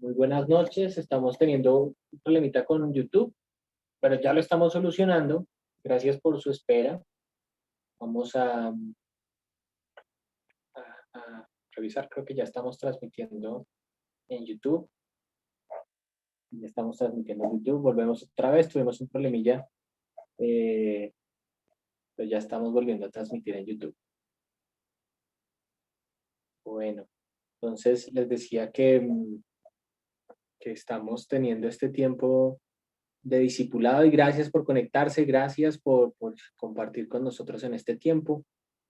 Muy buenas noches. Estamos teniendo un problemita con YouTube, pero ya lo estamos solucionando. Gracias por su espera. Vamos a revisar. Creo que ya estamos transmitiendo en YouTube. Ya estamos transmitiendo en YouTube. Volvemos otra vez. Tuvimos un problemilla, pero ya estamos volviendo a transmitir en YouTube. Bueno, entonces les decía que estamos teniendo este tiempo de discipulado y gracias por conectarse, gracias por compartir con nosotros en este tiempo.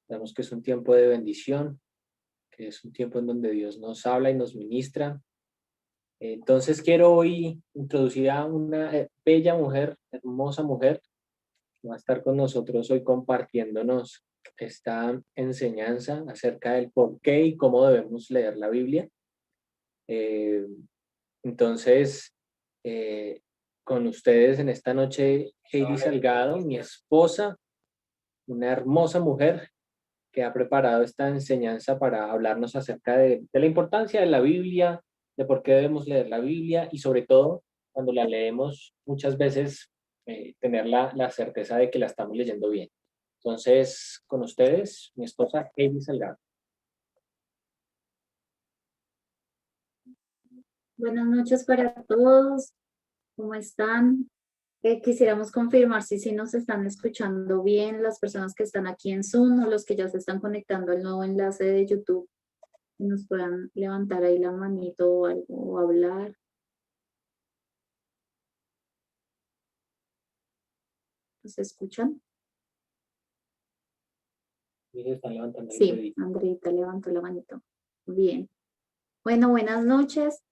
Sabemos que es un tiempo de bendición, que es un tiempo en donde Dios nos habla y nos ministra. Entonces quiero hoy introducir a una bella mujer, hermosa mujer, que va a estar con nosotros hoy compartiéndonos esta enseñanza acerca del por qué y cómo debemos leer la Biblia. Eh, entonces, con ustedes en esta noche, Heidi Salgado, mi esposa, una hermosa mujer que ha preparado esta enseñanza para hablarnos acerca de la importancia de la Biblia, de por qué debemos leer la Biblia y sobre todo, cuando la leemos, muchas veces tener la certeza de que la estamos leyendo bien. Entonces, con ustedes, mi esposa Heidi Salgado. Buenas noches para todos. ¿Cómo están? Quisiéramos confirmar si nos están escuchando bien las personas que están aquí en Zoom o los que ya se están conectando al nuevo enlace de YouTube. Que nos puedan levantar ahí la manito o algo o hablar. ¿Nos escuchan? Mire, están levantando el Sí, dedito. Andreita levantó la manito. Bien. Bueno, buenas noches.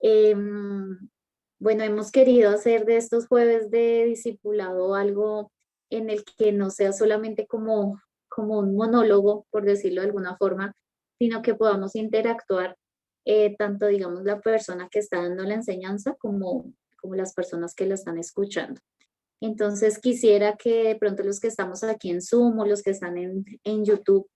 Bueno, hemos querido hacer de estos jueves de discipulado algo en el que no sea solamente como un monólogo, por decirlo de alguna forma, sino que podamos interactuar tanto, digamos, la persona que está dando la enseñanza como las personas que la están escuchando. Entonces quisiera que de pronto los que estamos aquí en Zoom o los que están en YouTube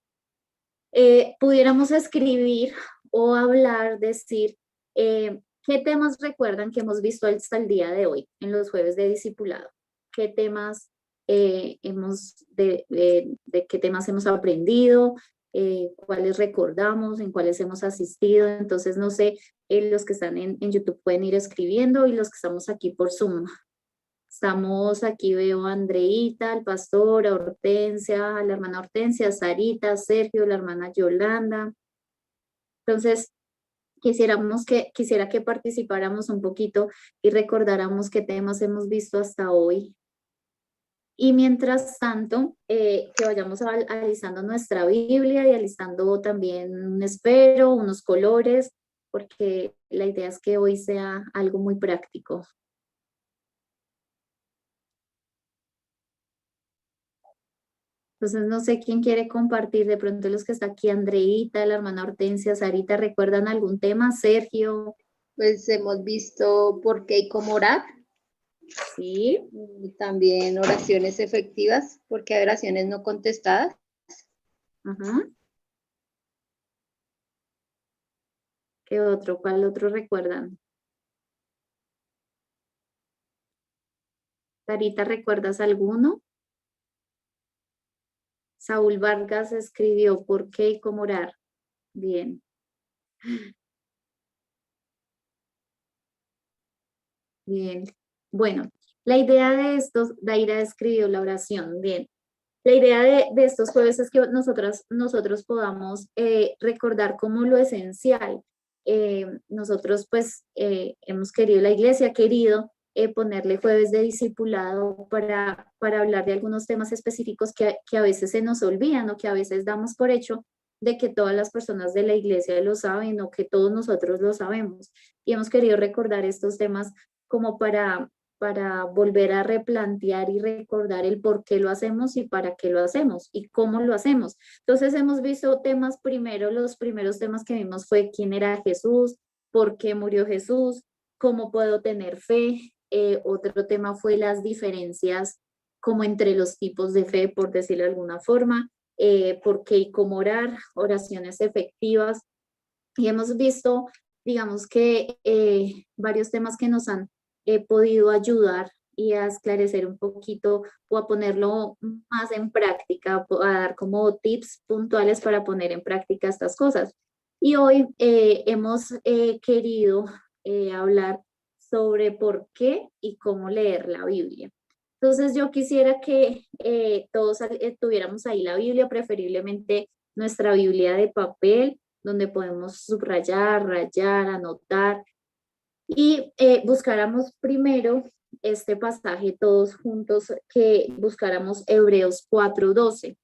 pudiéramos escribir o hablar, decir, ¿qué temas recuerdan que hemos visto hasta el día de hoy en los jueves de discipulado? ¿Qué temas de qué temas hemos aprendido? ¿Cuáles recordamos? ¿En cuáles hemos asistido? Entonces, no sé, los que están en YouTube pueden ir escribiendo y los que estamos aquí por Zoom. Estamos aquí, veo a Andreita, al pastor, a Hortensia, a la hermana Hortensia, a Sarita, a Sergio, la hermana Yolanda. Entonces, quisiera que participáramos un poquito y recordáramos qué temas hemos visto hasta hoy. Y mientras tanto, que vayamos alistando nuestra Biblia y alistando también un esfero, unos colores, porque la idea es que hoy sea algo muy práctico. Entonces, no sé quién quiere compartir, de pronto los que está aquí, Andreita, la hermana Hortensia, Sarita, ¿recuerdan algún tema? Sergio. Pues hemos visto por qué y cómo orar. Sí. Y también oraciones efectivas, porque hay oraciones no contestadas. Ajá. ¿Qué otro? ¿Cuál otro recuerdan? Sarita, ¿recuerdas alguno? Saúl Vargas escribió ¿por qué y cómo orar? Bien. Bien. Bueno, la idea de estos, Daira escribió la oración. Bien. La idea de estos jueves es que nosotros podamos recordar como lo esencial. Nosotros pues hemos querido, la iglesia ha querido ponerle jueves de discipulado para hablar de algunos temas específicos que a veces se nos olvidan o que a veces damos por hecho de que todas las personas de la iglesia lo saben o que todos nosotros lo sabemos. Y hemos querido recordar estos temas como para volver a replantear y recordar el por qué lo hacemos y para qué lo hacemos y cómo lo hacemos. Entonces hemos visto temas primero, los primeros temas que vimos fue quién era Jesús, por qué murió Jesús, cómo puedo tener fe. Otro tema fue las diferencias como entre los tipos de fe, por decirlo de alguna forma, por qué y cómo orar, oraciones efectivas. Y hemos visto digamos que varios temas que nos han podido ayudar y a esclarecer un poquito o a ponerlo más en práctica, a dar como tips puntuales para poner en práctica estas cosas. Y hoy hemos querido hablar sobre por qué y cómo leer la Biblia. Entonces yo quisiera que todos tuviéramos ahí la Biblia, preferiblemente nuestra Biblia de papel, donde podemos subrayar, rayar, anotar y buscáramos primero este pasaje todos juntos, que buscáramos Hebreos 4:12.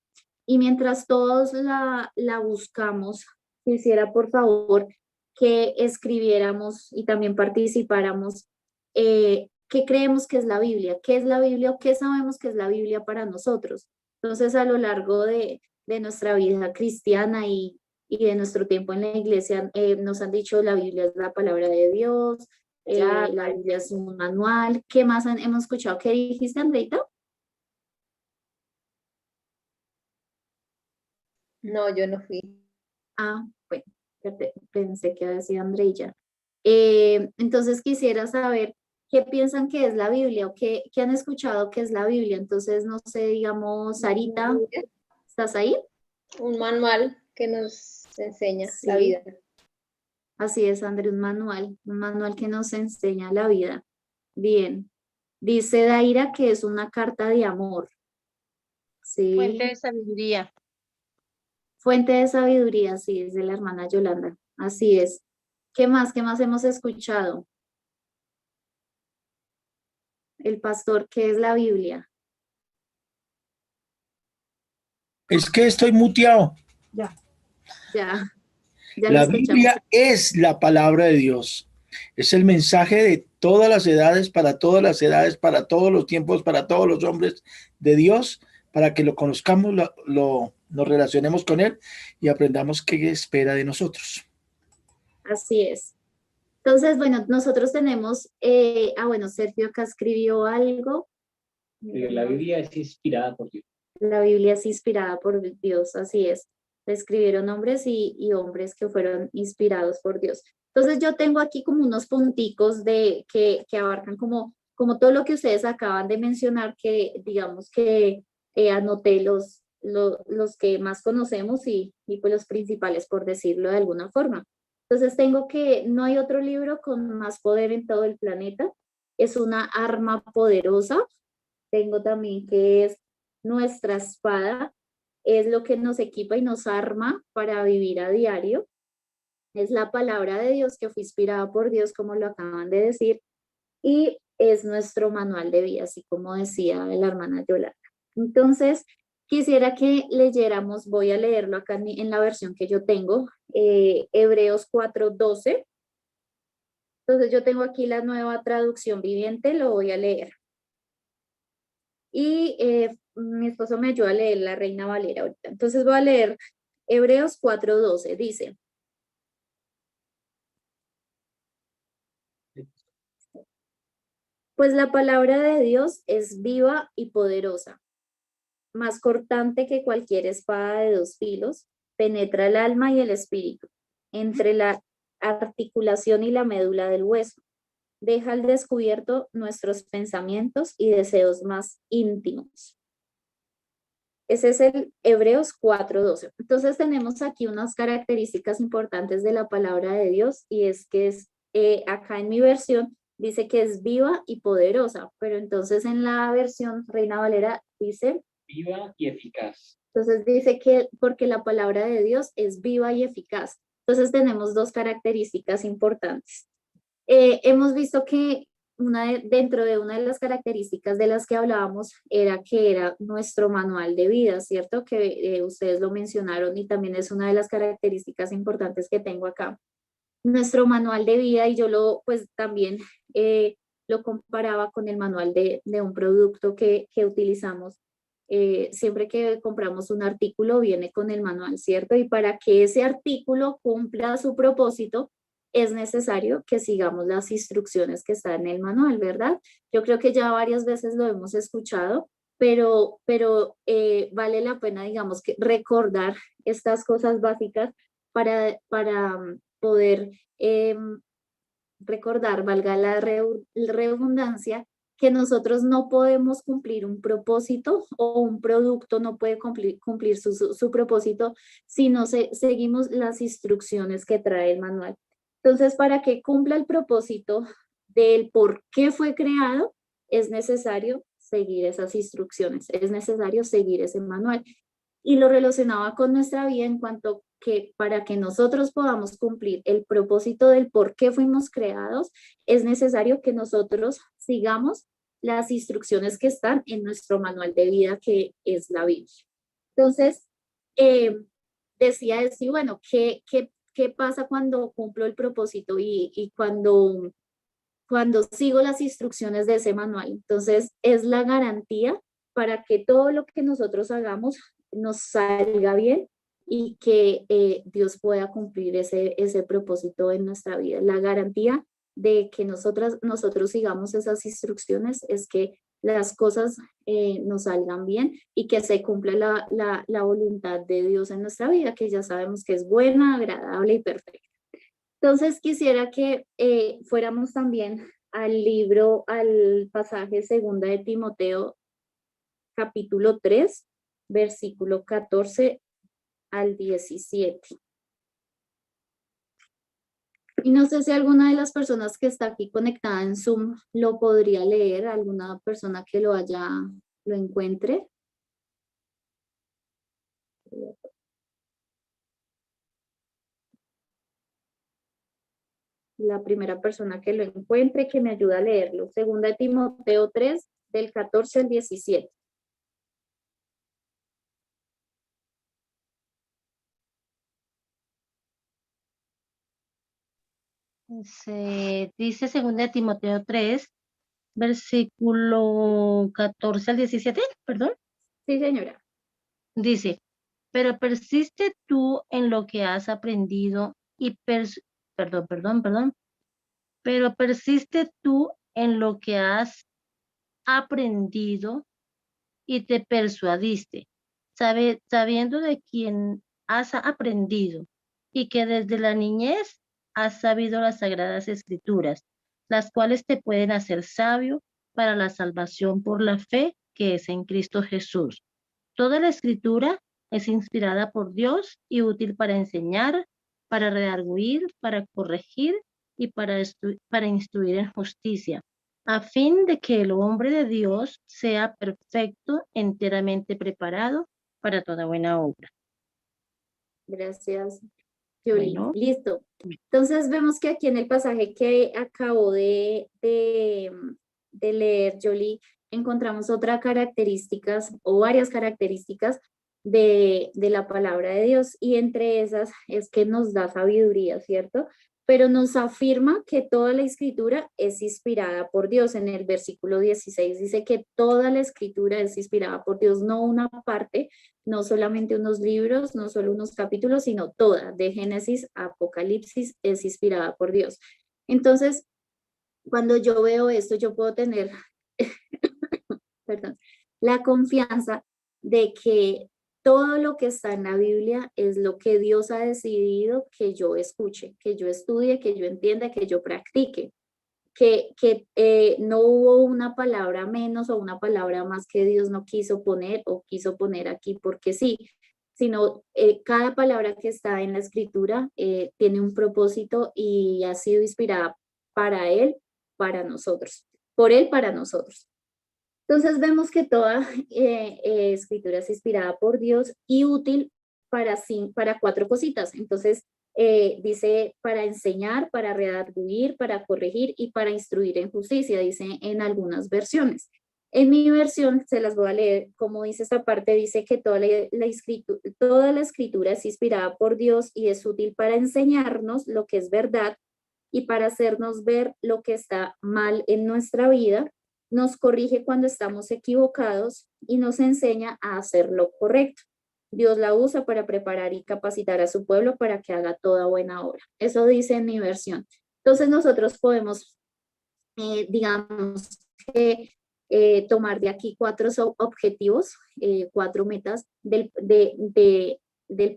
Y mientras todos la buscamos, quisiera por favor que escribiéramos y también participáramos qué creemos que es la Biblia, qué es la Biblia o qué sabemos que es la Biblia para nosotros. Entonces, a lo largo de nuestra vida cristiana y de nuestro tiempo en la iglesia, nos han dicho la Biblia es la palabra de Dios, la Biblia es un manual. ¿Qué más hemos escuchado? ¿Qué dijiste, Andreita? No, yo no fui. Ah, bueno, pensé que decía Andreilla. Entonces quisiera saber qué piensan que es la Biblia o qué han escuchado que es la Biblia. Entonces, no sé, digamos, Sarita, ¿estás ahí? Un manual que nos enseña la Sí, vida. así es, André, un manual que nos enseña la vida. Bien, dice Daira que es una carta de amor. Sí, Fuente de sabiduría. fuente de sabiduría, sí, es de la hermana Yolanda. Así es. ¿Qué más? ¿Qué más hemos escuchado? El pastor, ¿qué es la Biblia? Es que estoy muteado. Ya, ya lo La escuchamos. Biblia es la palabra de Dios. Es el mensaje de todas las edades, para todas las edades, para todos los tiempos, para todos los hombres de Dios, para que lo conozcamos, nos relacionemos con Él y aprendamos qué espera de nosotros. Así es. Entonces, bueno, nosotros tenemos, bueno, Sergio acá escribió algo. La Biblia es inspirada por Dios. La Biblia es inspirada por Dios, así es. La escribieron hombres y hombres que fueron inspirados por Dios. Entonces yo tengo aquí como unos punticos que abarcan como todo lo que ustedes acaban de mencionar, que digamos que anoté los que más conocemos y pues los principales, por decirlo de alguna forma. Entonces tengo que no hay otro libro con más poder en todo el planeta. Es una arma poderosa. Tengo también que es nuestra espada, es lo que nos equipa y nos arma para vivir a diario. Es la palabra de Dios que fue inspirada por Dios, como lo acaban de decir, y es nuestro manual de vida, así como decía la hermana Yolanda. Entonces, quisiera que leyéramos, voy a leerlo acá en la versión que yo tengo, Hebreos 4:12. Entonces, yo tengo aquí la nueva traducción viviente, lo voy a leer. Y mi esposo me ayuda a leer la Reina Valera ahorita. Entonces voy a leer Hebreos 4:12. Dice: pues la palabra de Dios es viva y poderosa, más cortante que cualquier espada de dos filos, penetra el alma y el espíritu, entre la articulación y la médula del hueso. Deja al descubierto nuestros pensamientos y deseos más íntimos. Ese es el Hebreos 4:12. Entonces tenemos aquí unas características importantes de la palabra de Dios, y es que acá en mi versión dice que es viva y poderosa, pero entonces en la versión Reina Valera dice Viva y eficaz. Entonces dice que porque la palabra de Dios es viva y eficaz. Entonces tenemos dos características importantes. Hemos visto que dentro de una de las características de las que hablábamos era que era nuestro manual de vida, ¿cierto? Que ustedes lo mencionaron y también es una de las características importantes que tengo acá. Nuestro manual de vida, y yo pues también lo comparaba con el manual de un producto que utilizamos. Siempre que compramos un artículo viene con el manual, ¿cierto? Y para que ese artículo cumpla su propósito, es necesario que sigamos las instrucciones que están en el manual, ¿verdad? Yo creo que ya varias veces lo hemos escuchado, pero vale la pena, digamos, que recordar estas cosas básicas para poder recordar, valga la redundancia, que nosotros no podemos cumplir un propósito o un producto no puede cumplir su propósito si no seguimos las instrucciones que trae el manual. Entonces, para que cumpla el propósito del por qué fue creado, es necesario seguir esas instrucciones, es necesario seguir ese manual. Y lo relacionaba con nuestra vida en cuanto que para que nosotros podamos cumplir el propósito del por qué fuimos creados, es necesario que nosotros sigamos las instrucciones que están en nuestro manual de vida, que es la Biblia. Entonces, decía decir, bueno, ¿qué pasa cuando cumplo el propósito y cuando sigo las instrucciones de ese manual? Entonces, es la garantía para que todo lo que nosotros hagamos nos salga bien y que Dios pueda cumplir ese propósito en nuestra vida. La garantía de que nosotros sigamos esas instrucciones es que las cosas nos salgan bien y que se cumpla la voluntad de Dios en nuestra vida, que ya sabemos que es buena, agradable y perfecta. Entonces quisiera que fuéramos también al pasaje 2 de Timoteo, capítulo 3, versículo 14 al 17. Y no sé si alguna de las personas que está aquí conectada en Zoom lo podría leer, alguna persona que lo encuentre. La primera persona que lo encuentre, que me ayude a leerlo. 2 de Timoteo 3, del 14 al 17. Se dice 2 de Timoteo 3, versículo 14 al 17, perdón. Sí, señora. Dice, pero persiste tú en lo que has aprendido y pero persiste tú en lo que has aprendido y te persuadiste, sabiendo de quién has aprendido y que desde la niñez has sabido las sagradas escrituras, las cuales te pueden hacer sabio para la salvación por la fe que es en Cristo Jesús. Toda la escritura es inspirada por Dios y útil para enseñar, para redarguir, para corregir y para instruir en justicia, a fin de que el hombre de Dios sea perfecto, enteramente preparado para toda buena obra. Gracias, Yoli. Bueno. Listo. Entonces vemos que aquí en el pasaje que acabo de leer, Yoli, encontramos otras características o varias características de la palabra de Dios, y entre esas es que nos da sabiduría, ¿cierto? Pero nos afirma que toda la escritura es inspirada por Dios. En el versículo 16 dice que toda la escritura es inspirada por Dios, no una parte, no solamente unos libros, no solo unos capítulos, sino toda, de Génesis a Apocalipsis, es inspirada por Dios. Entonces, cuando yo veo esto, yo puedo tener perdón, la confianza de que todo lo que está en la Biblia es lo que Dios ha decidido que yo escuche, que yo estudie, que yo entienda, que yo practique, que no hubo una palabra menos o una palabra más que Dios no quiso poner o quiso poner aquí porque sí, sino cada palabra que está en la escritura tiene un propósito y ha sido inspirada para Él, para nosotros, por Él, para nosotros. Entonces vemos que toda escritura es inspirada por Dios y útil para 4 cositas. Entonces dice para enseñar, para redarguir, para corregir y para instruir en justicia, dice en algunas versiones. En mi versión, se las voy a leer, como dice esta parte, dice que toda la escritura es inspirada por Dios y es útil para enseñarnos lo que es verdad y para hacernos ver lo que está mal en nuestra vida, nos corrige cuando estamos equivocados y nos enseña a hacer lo correcto. Dios la usa para preparar y capacitar a su pueblo para que haga toda buena obra. Eso dice en mi versión. Entonces nosotros podemos, digamos, tomar de aquí 4 objetivos, 4 metas del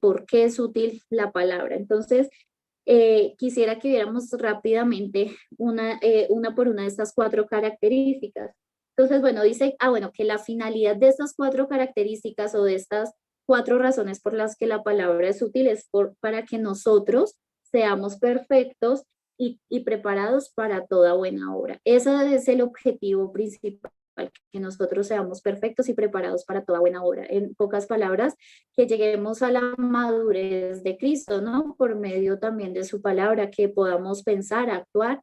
por qué es útil la palabra. Entonces, quisiera que viéramos rápidamente una por una de estas 4 características. Entonces, bueno, dice, bueno, que la finalidad de estas 4 características o de estas 4 razones por las que la palabra es útil es para que nosotros seamos perfectos y preparados para toda buena obra. Ese es el objetivo principal, que nosotros seamos perfectos y preparados para toda buena obra. En pocas palabras, que lleguemos a la madurez de Cristo, ¿no? Por medio también de su palabra, que podamos pensar, actuar,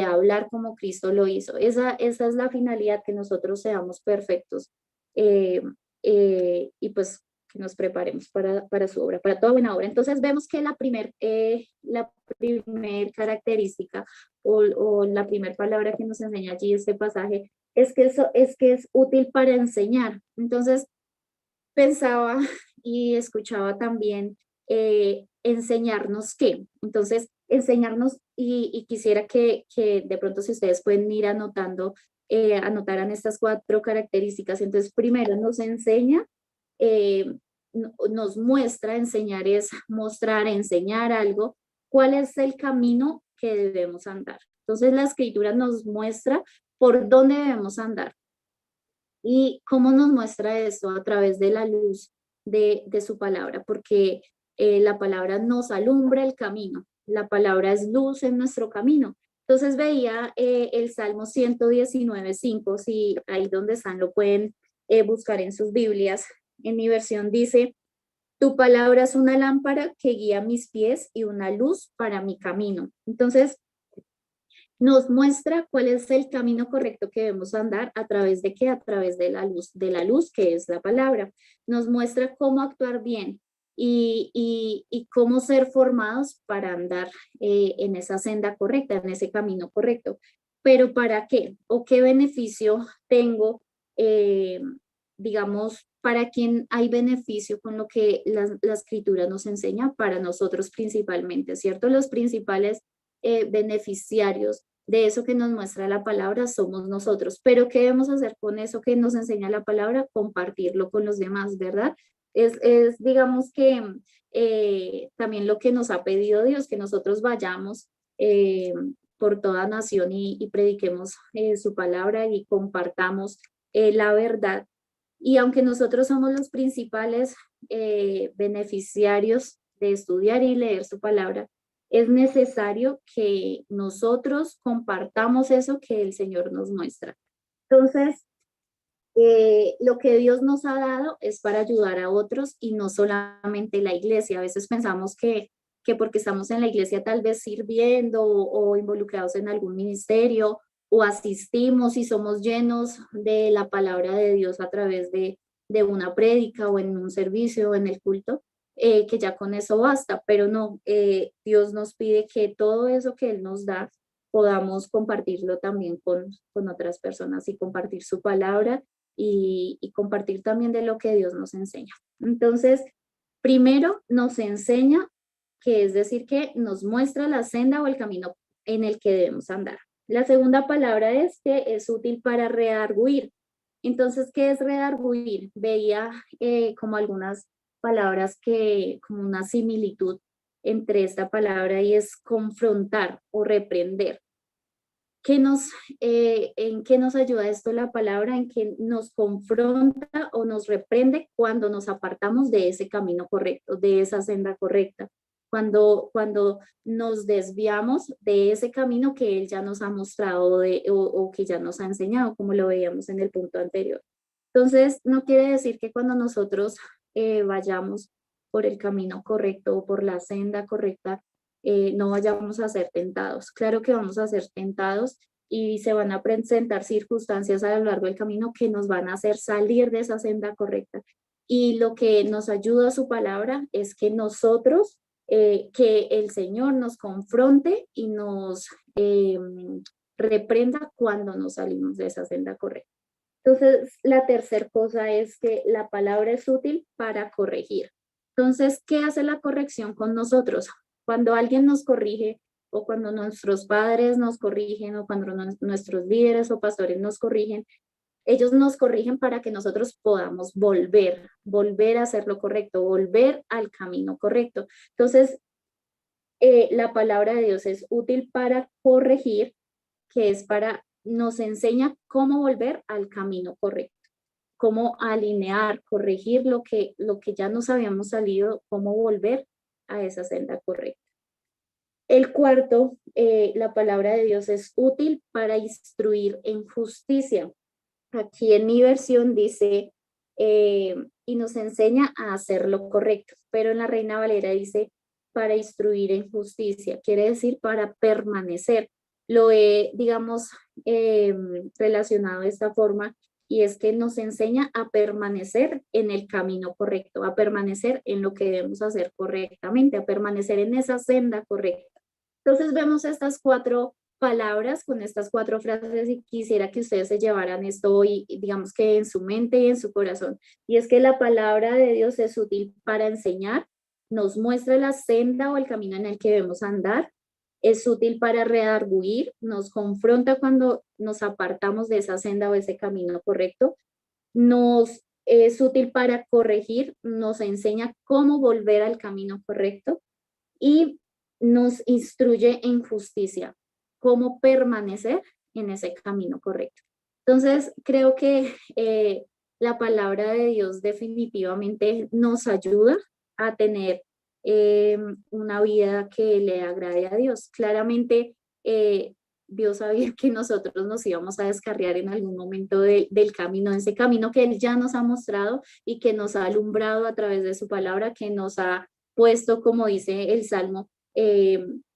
hablar como Cristo lo hizo. Esa es la finalidad, que nosotros seamos perfectos eh, y pues que nos preparemos para su obra, para toda buena obra. Entonces vemos que la primer característica o la primera palabra que nos enseña allí este pasaje es que es útil para enseñar. Entonces pensaba y escuchaba también enseñarnos qué. Entonces enseñarnos y quisiera que de pronto si ustedes pueden ir anotando, anotaran estas 4 características. Entonces primero nos enseña, nos muestra, enseñar es mostrar, enseñar algo, cuál es el camino que debemos andar. Entonces la escritura nos muestra por dónde debemos andar. ¿Y cómo nos muestra esto? A través de la luz de su palabra, porque la palabra nos alumbra el camino, la palabra es luz en nuestro camino. Entonces veía el Salmo 119:5, si ahí donde están lo pueden buscar en sus Biblias. En mi versión dice, tu palabra es una lámpara que guía mis pies y una luz para mi camino. Entonces, nos muestra cuál es el camino correcto que debemos andar, a través de qué, a través de la luz que es la palabra. Nos muestra cómo actuar bien y cómo ser formados para andar en esa senda correcta, en ese camino correcto. Pero ¿para qué? ¿O qué beneficio tengo? Digamos, ¿para quién hay beneficio con lo que la escritura nos enseña? Para nosotros principalmente, ¿cierto? Los principales beneficiarios de eso que nos muestra la palabra somos nosotros. Pero ¿qué debemos hacer con eso que nos enseña la palabra? Compartirlo con los demás, ¿verdad? Digamos que también lo que nos ha pedido Dios, que nosotros vayamos por toda nación y prediquemos su palabra y compartamos la verdad. Y aunque nosotros somos los principales beneficiarios de estudiar y leer su palabra, es necesario que nosotros compartamos eso que el Señor nos muestra. Entonces, lo que Dios nos ha dado es para ayudar a otros y no solamente la iglesia. A veces pensamos que porque estamos en la iglesia tal vez sirviendo o involucrados en algún ministerio o asistimos y somos llenos de la palabra de Dios a través de una prédica o en un servicio o en el culto, que ya con eso basta, pero no, Dios nos pide que todo eso que Él nos da podamos compartirlo también con otras personas y compartir su palabra y compartir también de lo que Dios nos enseña. Entonces, primero nos enseña, que es decir, que nos muestra la senda o el camino en el que debemos andar. La segunda palabra es que es útil para redarguir. Entonces, ¿qué es redarguir? Veía como algunas palabras como una similitud entre esta palabra y es confrontar o reprender. ¿En qué nos ayuda esto la palabra? En que nos confronta o nos reprende cuando nos apartamos de ese camino correcto, de esa senda correcta, cuando nos desviamos de ese camino que Él ya nos ha mostrado o que ya nos ha enseñado, como lo veíamos en el punto anterior. Entonces, no quiere decir que cuando nosotros vayamos por el camino correcto o por la senda correcta, no vayamos a ser tentados. Claro que vamos a ser tentados y se van a presentar circunstancias a lo largo del camino que nos van a hacer salir de esa senda correcta. Y lo que nos ayuda a su palabra es que nosotros, que el Señor nos confronte y nos reprenda cuando nos salimos de esa senda correcta. Entonces, la tercera cosa es que la palabra es útil para corregir. Entonces, ¿qué hace la corrección con nosotros? Cuando alguien nos corrige o cuando nuestros padres nos corrigen o cuando nuestros líderes o pastores nos corrigen, ellos nos corrigen para que nosotros podamos volver a hacer lo correcto, volver al camino correcto. Entonces, la palabra de Dios es útil para corregir, que es nos enseña cómo volver al camino correcto, cómo alinear, corregir lo que ya nos habíamos salido, cómo volver a esa senda correcta. El cuarto, la palabra de Dios es útil para instruir en justicia. Aquí en mi versión dice, y nos enseña a hacer lo correcto, pero en la Reina Valera dice, para instruir en justicia, quiere decir para permanecer. Lo he, digamos, relacionado de esta forma, y es que nos enseña a permanecer en el camino correcto, a permanecer en lo que debemos hacer correctamente, a permanecer en esa senda correcta. Entonces vemos estas 4 palabras con estas 4 frases y quisiera que ustedes se llevaran esto hoy, digamos que en su mente y en su corazón. Y es que la palabra de Dios es útil para enseñar, nos muestra la senda o el camino en el que debemos andar, es útil para redarguir, nos confronta cuando nos apartamos de esa senda o ese camino correcto, es útil para corregir, nos enseña cómo volver al camino correcto y nos instruye en justicia, cómo permanecer en ese camino correcto. Entonces, creo que la palabra de Dios definitivamente nos ayuda a tener una vida que le agrade a Dios. Claramente, Dios sabía que nosotros nos íbamos a descarriar en algún momento del camino, ese camino que Él ya nos ha mostrado y que nos ha alumbrado a través de su palabra, que nos ha puesto, como dice el Salmo,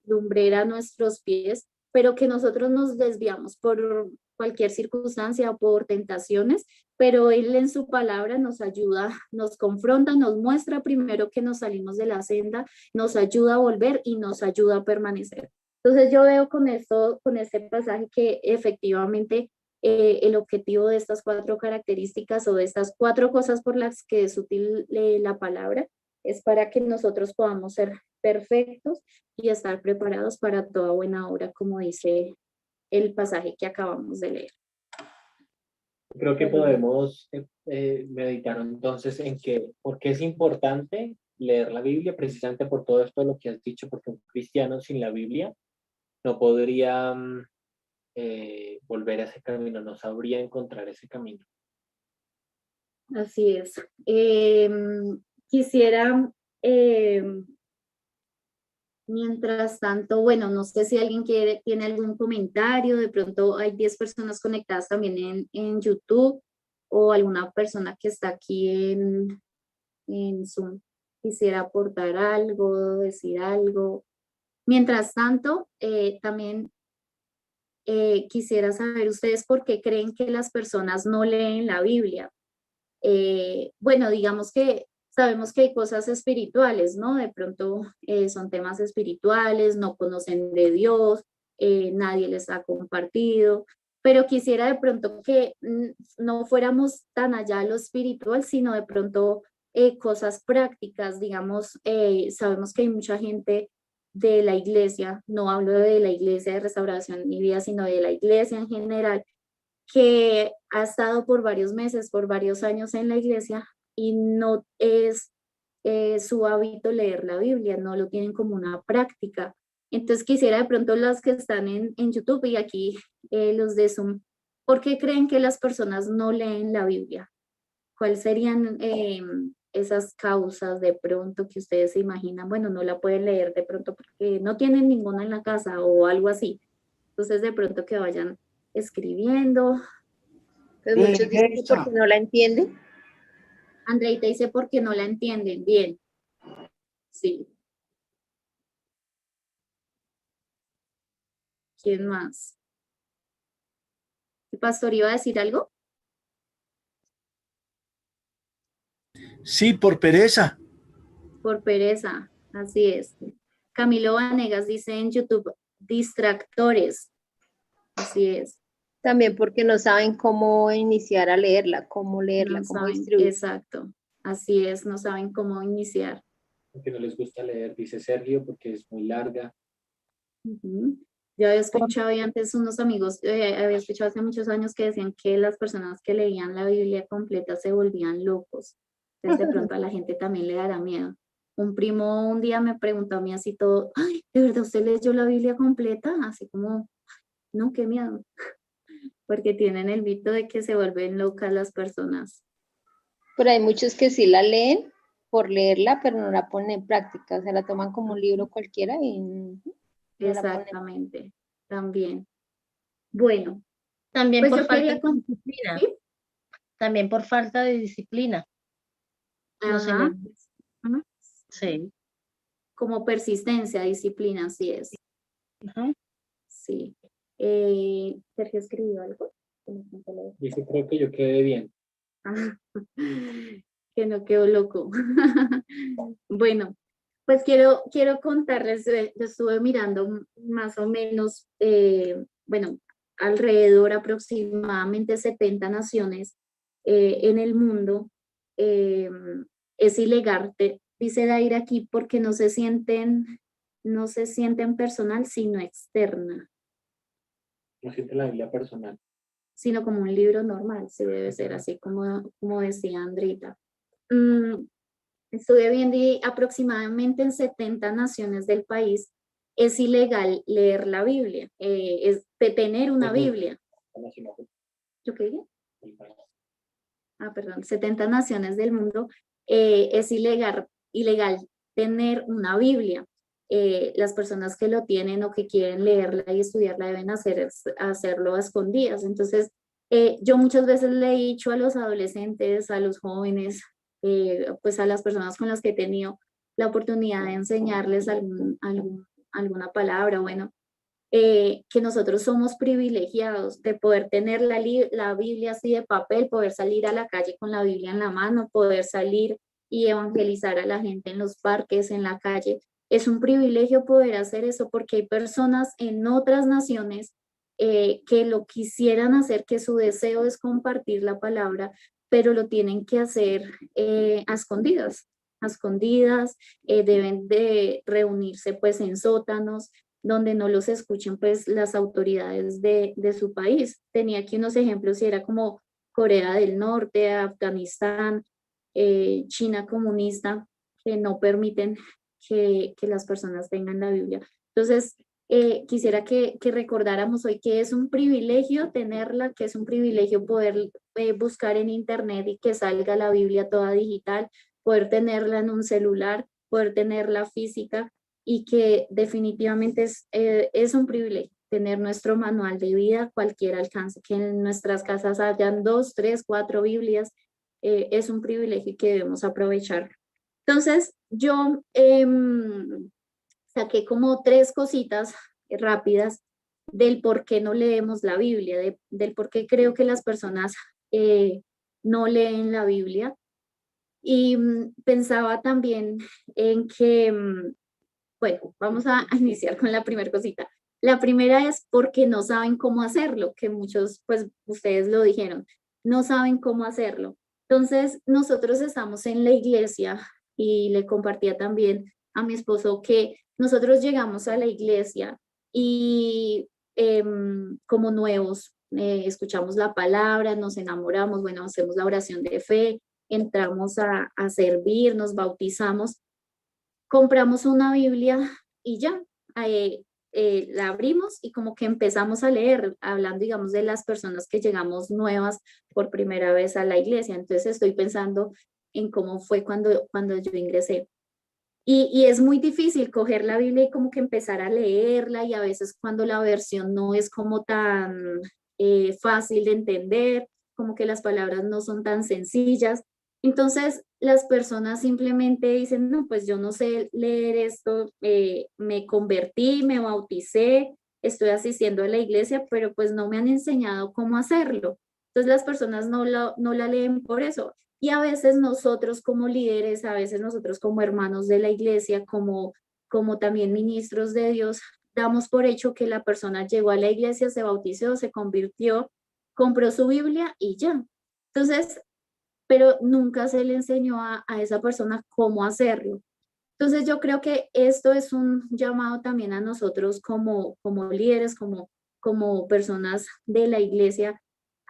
lumbrera a nuestros pies, pero que nosotros nos desviamos por cualquier circunstancia o por tentaciones, pero Él en su palabra nos ayuda, nos confronta, nos muestra primero que nos salimos de la senda, nos ayuda a volver y nos ayuda a permanecer. Entonces yo veo con esto, con este pasaje que efectivamente el objetivo de estas 4 características o de estas 4 cosas por las que es útil la palabra es para que nosotros podamos ser perfectos y estar preparados para toda buena obra, como dice el pasaje que acabamos de leer. Creo que podemos meditar entonces en por qué es importante leer la Biblia, precisamente por todo esto de lo que has dicho, porque un cristiano sin la Biblia no podría volver a ese camino, no sabría encontrar ese camino. Así es. Quisiera, mientras tanto, bueno, no sé si alguien tiene algún comentario, de pronto hay 10 personas conectadas también en YouTube o alguna persona que está aquí en Zoom. Quisiera aportar algo, decir algo. Mientras tanto, también quisiera saber ustedes por qué creen que las personas no leen la Biblia. Bueno, digamos que sabemos que hay cosas espirituales, ¿no? De pronto son temas espirituales, no conocen de Dios, nadie les ha compartido, pero quisiera de pronto que no fuéramos tan allá de lo espiritual, sino de pronto cosas prácticas, digamos, sabemos que hay mucha gente de la iglesia, no hablo de la iglesia de Restauración Mi Vida, sino de la iglesia en general, que ha estado por varios meses, por varios años en la iglesia y no es su hábito leer la Biblia, no lo tienen como una práctica. Entonces quisiera de pronto las que están en YouTube y aquí los de Zoom, ¿por qué creen que las personas no leen la Biblia? ¿Cuáles serían esas causas de pronto que ustedes se imaginan? Bueno, no la pueden leer de pronto porque no tienen ninguna en la casa o algo así. Entonces de pronto que vayan escribiendo. Pues muchos dicen que porque no la entienden. Andreita dice porque no la entienden bien. Sí. ¿Quién más? ¿El pastor iba a decir algo? Sí, por pereza. Por pereza, así es. Camilo Vanegas dice en YouTube, distractores. Así es. También porque no saben cómo iniciar a leerla, cómo leerla, No cómo saben, distribuir. exacto. Así es, no saben cómo iniciar. Porque no les gusta leer, dice Sergio, porque es muy larga. Yo había escuchado y antes unos amigos, había escuchado hace muchos años que decían que las personas que leían la Biblia completa se volvían locos. Entonces de pronto a la gente también le dará miedo. un primo un día me preguntó a mí así todo, ay, ¿de verdad usted leyó la Biblia completa? Así como, no, qué miedo, porque tienen el mito de que se vuelven locas las personas. Pero hay muchos que sí la leen por leerla, pero no la ponen en práctica, se la toman como un libro cualquiera y no la ponen. Exactamente, también. Bueno, También pues por yo falta quería de con... disciplina. ¿sí? También por falta de disciplina. No se Ajá, les... Sí. como persistencia, disciplina, así es. Ajá. Sí. Sergio escribió algo. Dice, creo que yo quedé bien. Ah, que no quedó loco. Bueno, pues quiero contarles, yo estuve mirando más o menos, bueno, alrededor aproximadamente 70 naciones en el mundo. eh, es ilegal, dice Daira aquí, porque no se sienten personal, sino externa, No siente la Biblia personal. sino como un libro normal, sí debe ser así como decía Andrita. Mm, Estuve viendo y aproximadamente en 70 naciones del país es ilegal leer la Biblia, es de tener una Biblia. ¿Yo qué dije? Perdón, 70 naciones del mundo es ilegal tener una Biblia. Las personas que lo tienen o que quieren leerla y estudiarla deben hacerlo a escondidas. Entonces, yo muchas veces le he dicho a los adolescentes, a los jóvenes, pues a las personas con las que he tenido la oportunidad de enseñarles alguna palabra, bueno, que nosotros somos privilegiados de poder tener la Biblia así de papel, poder salir a la calle con la Biblia en la mano, poder salir y evangelizar a la gente en los parques, en la calle. Es un privilegio poder hacer eso porque hay personas en otras naciones que lo quisieran hacer, que su deseo es compartir la palabra, pero lo tienen que hacer a escondidas, deben de reunirse pues en sótanos, donde no los escuchen pues las autoridades de su país. Tenía aquí unos ejemplos y era como Corea del Norte, Afganistán, China comunista, que no permiten que las personas tengan la Biblia. Entonces, quisiera que recordáramos hoy que es un privilegio tenerla, que es un privilegio poder buscar en internet y que salga la Biblia toda digital, poder tenerla en un celular, poder tenerla física, y que definitivamente es un privilegio tener nuestro manual de vida a cualquier alcance, que en nuestras casas hayan 2, 3, 4 Biblias, es un privilegio que debemos aprovechar. Entonces, yo saqué como 3 cositas rápidas del por qué no leemos la Biblia, del por qué creo que las personas no leen la Biblia. Y pensaba también en que bueno, vamos a iniciar con la primera cosita. La primera es porque no saben cómo hacerlo, que muchos, pues ustedes lo dijeron, no saben cómo hacerlo. Entonces, nosotros estamos en la iglesia y le compartía también a mi esposo que nosotros llegamos a la iglesia y como nuevos, escuchamos la palabra, nos enamoramos, bueno, hacemos la oración de fe, entramos a servir, nos bautizamos, compramos una Biblia y ya, la abrimos y como que empezamos a leer, hablando, digamos, de las personas que llegamos nuevas por primera vez a la iglesia. Entonces estoy pensando en cómo fue cuando yo ingresé. Y es muy difícil coger la Biblia y como que empezar a leerla y a veces cuando la versión no es como tan fácil de entender, como que las palabras no son tan sencillas. Entonces las personas simplemente dicen, no, pues yo no sé leer esto, me convertí, me bauticé, estoy asistiendo a la iglesia, pero pues no me han enseñado cómo hacerlo. Entonces las personas no la leen por eso. Y a veces nosotros como líderes, a veces nosotros como hermanos de la iglesia, como también ministros de Dios, damos por hecho que la persona llegó a la iglesia, se bautizó, se convirtió, compró su Biblia y ya. Entonces, pero nunca se le enseñó a esa persona cómo hacerlo. Entonces yo creo que esto es un llamado también a nosotros como líderes, como personas de la iglesia,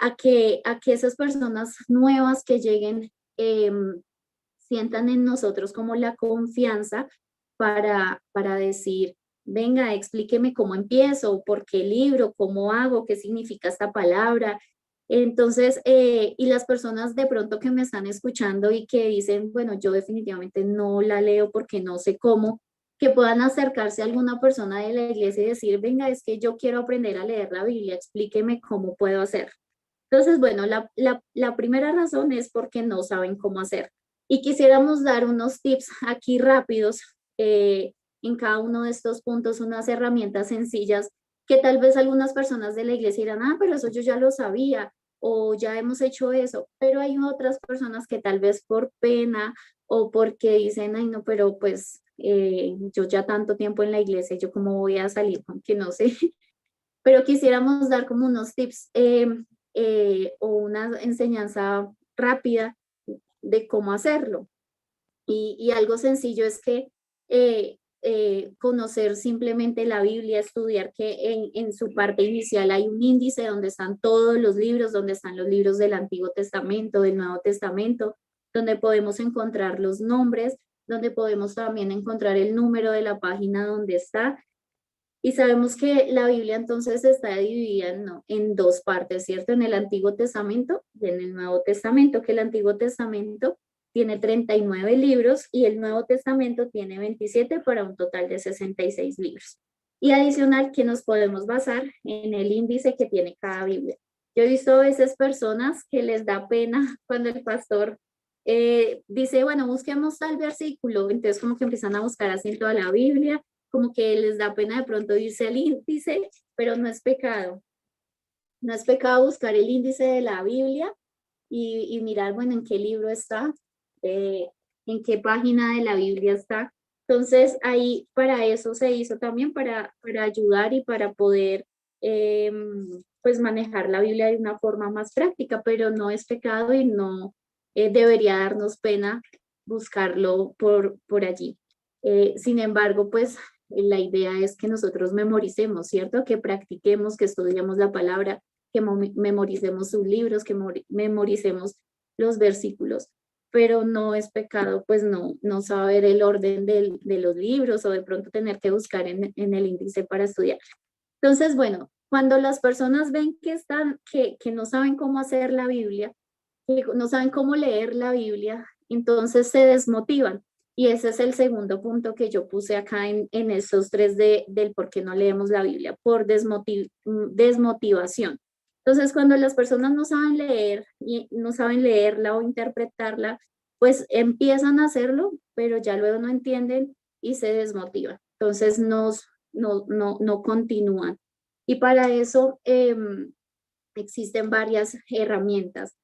a que esas personas nuevas que lleguen sientan en nosotros como la confianza para decir, venga, explíqueme cómo empiezo, por qué libro, cómo hago, qué significa esta palabra. Entonces, y las personas de pronto que me están escuchando y que dicen, bueno, yo definitivamente no la leo porque no sé cómo, que puedan acercarse a alguna persona de la iglesia y decir, venga, es que yo quiero aprender a leer la Biblia, explíqueme cómo puedo hacer. Entonces, bueno, la primera razón es porque no saben cómo hacer. Y quisiéramos dar unos tips aquí rápidos en cada uno de estos puntos, unas herramientas sencillas que tal vez algunas personas de la iglesia dirán, ah, pero eso yo ya lo sabía o ya hemos hecho eso, pero hay otras personas que tal vez por pena o porque dicen, ay, no, pero pues yo ya tanto tiempo en la iglesia, yo cómo voy a salir con que no sé, pero quisiéramos dar como unos tips o una enseñanza rápida de cómo hacerlo. Y algo sencillo es que conocer simplemente la Biblia, estudiar que en su parte inicial hay un índice donde están todos los libros, donde están los libros del Antiguo Testamento, del Nuevo Testamento, donde podemos encontrar los nombres, donde podemos también encontrar el número de la página donde está. Y sabemos que la Biblia entonces está dividida en dos partes, ¿cierto? En el Antiguo Testamento y en el Nuevo Testamento, que el Antiguo Testamento tiene 39 libros y el Nuevo Testamento tiene 27 para un total de 66 libros. Y adicional que nos podemos basar en el índice que tiene cada Biblia. Yo he visto a veces personas que les da pena cuando el pastor dice, bueno, busquemos tal versículo, entonces como que empiezan a buscar así en toda la Biblia, como que les da pena de pronto irse al índice, pero no es pecado. No es pecado buscar el índice de la Biblia y mirar, bueno, en qué libro está, en qué página de la Biblia está. Entonces, ahí para eso se hizo también, para ayudar y para poder pues manejar la Biblia de una forma más práctica, pero no es pecado y no debería darnos pena buscarlo por allí. Sin embargo, pues la idea es que nosotros memoricemos, ¿cierto? Que practiquemos, que estudiemos la palabra, que memoricemos sus libros, que memoricemos los versículos, pero no es pecado, pues no saber el orden de los libros o de pronto tener que buscar en el índice para estudiar. Entonces, bueno, cuando las personas ven que no saben cómo hacer la Biblia, que no saben cómo leer la Biblia, entonces se desmotivan. Y ese es el segundo punto que yo puse acá en esos tres del por qué no leemos la Biblia, por desmotivación. Entonces, cuando las personas no saben leer y no saben leerla o interpretarla, pues empiezan a hacerlo, pero ya luego no entienden y se desmotivan. Entonces, no continúan. Y para eso existen varias herramientas.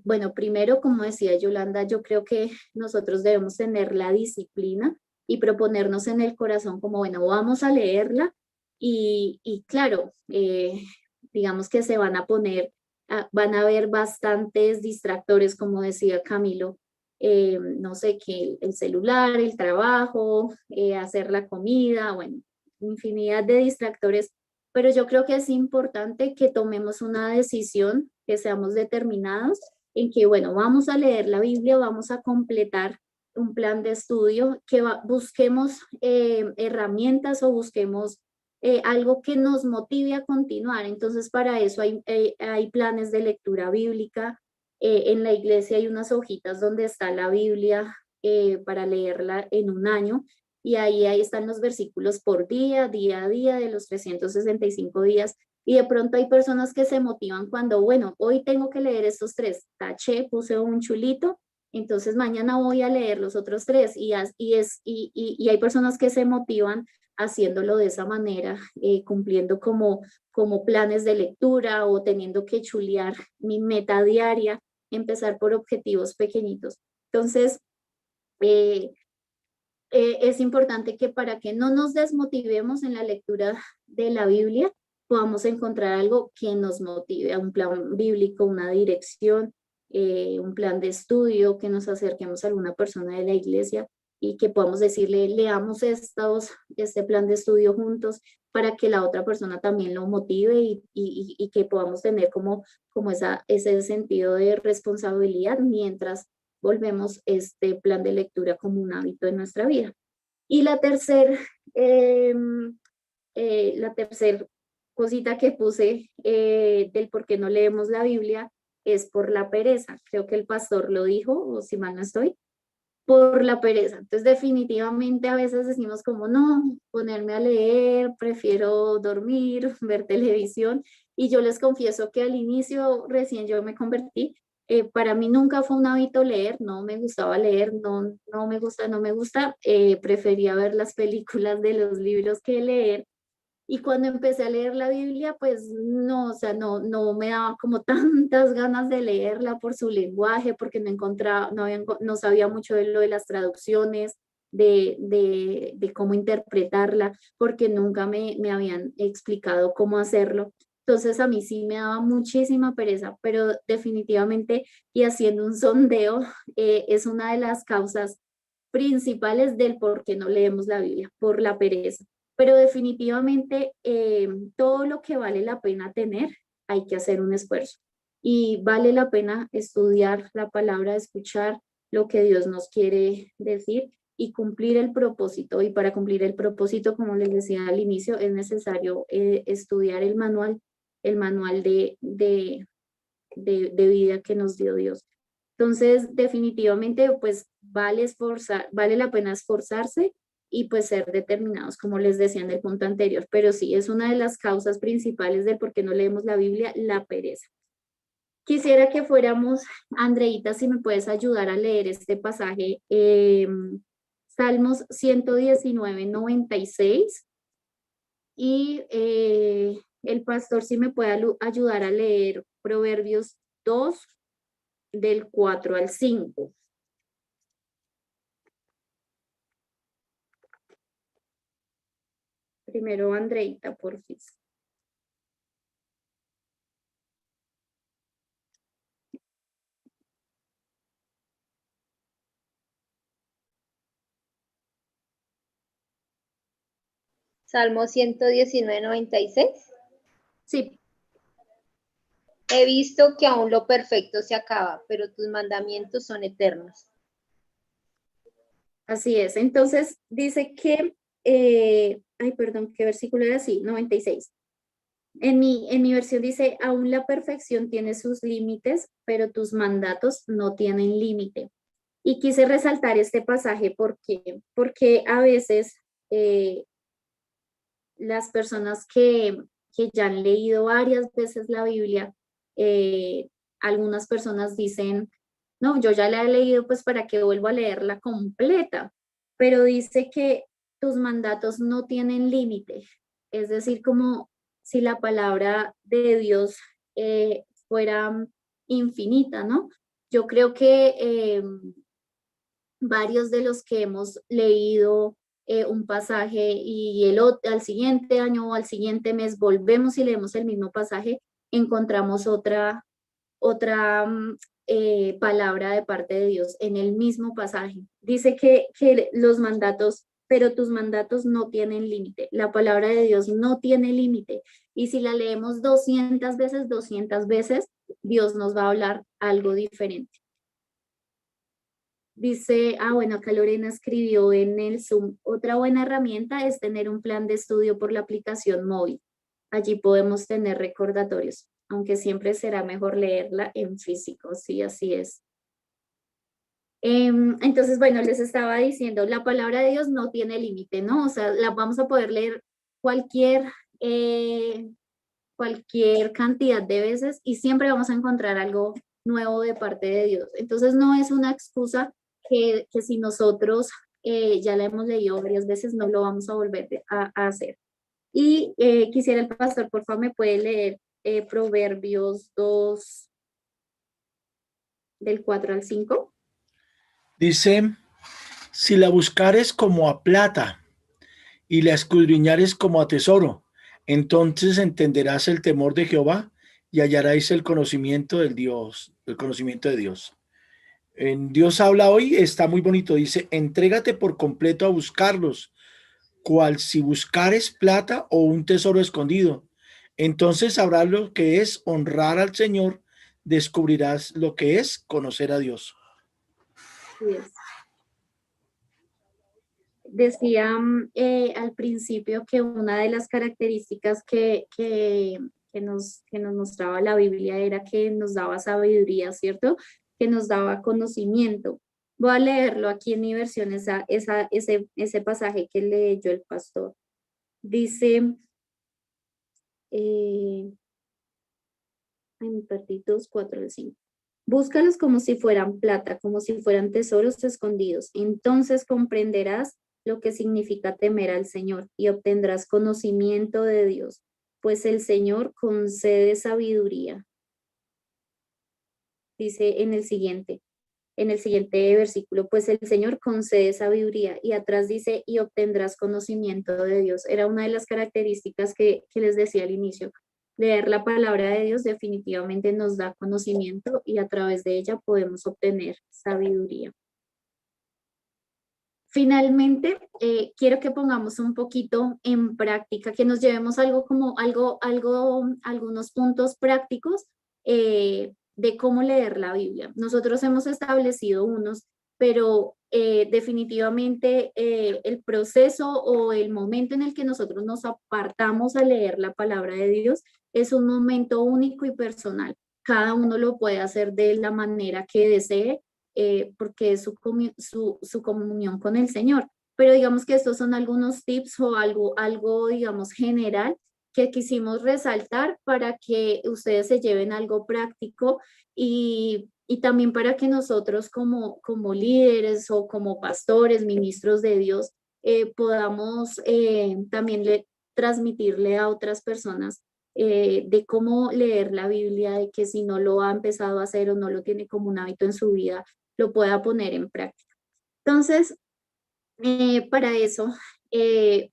Bueno, primero, como decía Yolanda, yo creo que nosotros debemos tener la disciplina y proponernos en el corazón como, bueno, vamos a leerla y claro, digamos que se van a poner, van a haber bastantes distractores, como decía Camilo, no sé, que el celular, el trabajo, hacer la comida, bueno, infinidad de distractores, pero yo creo que es importante que tomemos una decisión, que seamos determinados en que, bueno, vamos a leer la Biblia, vamos a completar un plan de estudio, que busquemos herramientas o busquemos algo que nos motive a continuar. Entonces, para eso hay planes de lectura bíblica. En la iglesia hay unas hojitas donde está la Biblia para leerla en un año. Y ahí están los versículos por día a día de los 365 días. Y de pronto hay personas que se motivan cuando, bueno, hoy tengo que leer estos 3, taché, puse un chulito, entonces mañana voy a leer los otros 3. Y hay personas que se motivan haciéndolo de esa manera, cumpliendo como planes de lectura o teniendo que chulear mi meta diaria, empezar por objetivos pequeñitos. Entonces, es importante que para que no nos desmotivemos en la lectura de la Biblia, podamos encontrar algo que nos motive, un plan bíblico, una dirección, un plan de estudio, que nos acerquemos a alguna persona de la iglesia y que podamos decirle, leamos este plan de estudio juntos para que la otra persona también lo motive y que podamos tener como ese sentido de responsabilidad mientras volvemos este plan de lectura como un hábito en nuestra vida. Y la tercera cosita que puse del por qué no leemos la Biblia es por la pereza. Creo que el pastor lo dijo, o si mal no estoy, por la pereza. Entonces, definitivamente a veces decimos como, no, ponerme a leer, prefiero dormir, ver televisión. Y yo les confieso que al inicio, recién yo me convertí, para mí nunca fue un hábito leer, no me gustaba leer, no me gusta, prefería ver las películas de los libros que leer. Y cuando empecé a leer la Biblia, pues no, o sea, no me daba como tantas ganas de leerla por su lenguaje, porque no encontraba, no sabía mucho de lo de las traducciones, de cómo interpretarla, porque nunca me habían explicado cómo hacerlo. Entonces a mí sí me daba muchísima pereza, pero definitivamente, y haciendo un sondeo, es una de las causas principales del por qué no leemos la Biblia, por la pereza. Pero definitivamente todo lo que vale la pena tener, hay que hacer un esfuerzo. Y vale la pena estudiar la palabra, escuchar lo que Dios nos quiere decir y cumplir el propósito. Y para cumplir el propósito, como les decía al inicio, es necesario estudiar el manual de vida que nos dio Dios. Entonces, definitivamente, pues vale la pena esforzarse y pues ser determinados, como les decía en el punto anterior. Pero sí, es una de las causas principales del por qué no leemos la Biblia, la pereza. Quisiera que fuéramos, Andreita, si me puedes ayudar a leer este pasaje, Salmos 119, 96. Y el pastor, si me puede ayudar a leer Proverbios 2, del 4 al 5. Primero, Andreita, porfis. Salmo 119, 96. Sí. He visto que aún lo perfecto se acaba, pero tus mandamientos son eternos. Así es. Entonces dice que, perdón, ¿qué versículo era así? 96. En mi versión dice, aún la perfección tiene sus límites, pero tus mandatos no tienen límite. Y quise resaltar este pasaje porque a veces las personas que ya han leído varias veces la Biblia, algunas personas dicen, no, yo ya la he leído, pues para qué vuelvo a leerla completa, pero dice que tus mandatos no tienen límite, es decir, como si la palabra de Dios fuera infinita, ¿no? Yo creo que varios de los que hemos leído un pasaje y al siguiente año o al siguiente mes volvemos y leemos el mismo pasaje, encontramos otra palabra de parte de Dios en el mismo pasaje. Dice que los mandatos, pero tus mandatos no tienen límite. La palabra de Dios no tiene límite. Y si la leemos 200 veces, Dios nos va a hablar algo diferente. Dice, bueno, acá Lorena escribió en el Zoom, otra buena herramienta es tener un plan de estudio por la aplicación móvil. Allí podemos tener recordatorios, aunque siempre será mejor leerla en físico, sí, así es. Entonces, bueno, les estaba diciendo, la palabra de Dios no tiene límite, ¿no? O sea, la vamos a poder leer cualquier cantidad de veces y siempre vamos a encontrar algo nuevo de parte de Dios. Entonces, no es una excusa que si nosotros ya la hemos leído varias veces, no lo vamos a volver a hacer. Y quisiera el pastor, por favor, me puede leer Proverbios 2, del 4 al 5. Dice, si la buscares como a plata y la escudriñares como a tesoro, entonces entenderás el temor de Jehová y hallaréis el conocimiento de Dios. En Dios habla hoy, está muy bonito, dice, entrégate por completo a buscarlos, cual si buscares plata o un tesoro escondido. Entonces sabrás lo que es honrar al Señor, descubrirás lo que es conocer a Dios. Así es. Decía al principio que una de las características que nos mostraba la Biblia era que nos daba sabiduría, ¿cierto? Que nos daba conocimiento. Voy a leerlo aquí en mi versión, ese pasaje que leyó el pastor. Dice, me perdí, 2, 4, 5. Búscalos como si fueran plata, como si fueran tesoros escondidos. Entonces comprenderás lo que significa temer al Señor y obtendrás conocimiento de Dios, pues el Señor concede sabiduría. Dice en el siguiente versículo, pues el Señor concede sabiduría, y atrás dice, y obtendrás conocimiento de Dios. Era una de las características que les decía al inicio. Leer la palabra de Dios definitivamente nos da conocimiento y a través de ella podemos obtener sabiduría. Finalmente, quiero que pongamos un poquito en práctica, que nos llevemos algunos puntos prácticos de cómo leer la Biblia. Nosotros hemos establecido unos, pero definitivamente el proceso o el momento en el que nosotros nos apartamos a leer la palabra de Dios es un momento único y personal. Cada uno lo puede hacer de la manera que desee, porque es su comunión con el Señor. Pero digamos que estos son algunos tips o algo, digamos, general que quisimos resaltar para que ustedes se lleven algo práctico y también para que nosotros como líderes o como pastores, ministros de Dios, podamos también transmitirle a otras personas de cómo leer la Biblia, de que si no lo ha empezado a hacer o no lo tiene como un hábito en su vida, lo pueda poner en práctica. Entonces, para eso,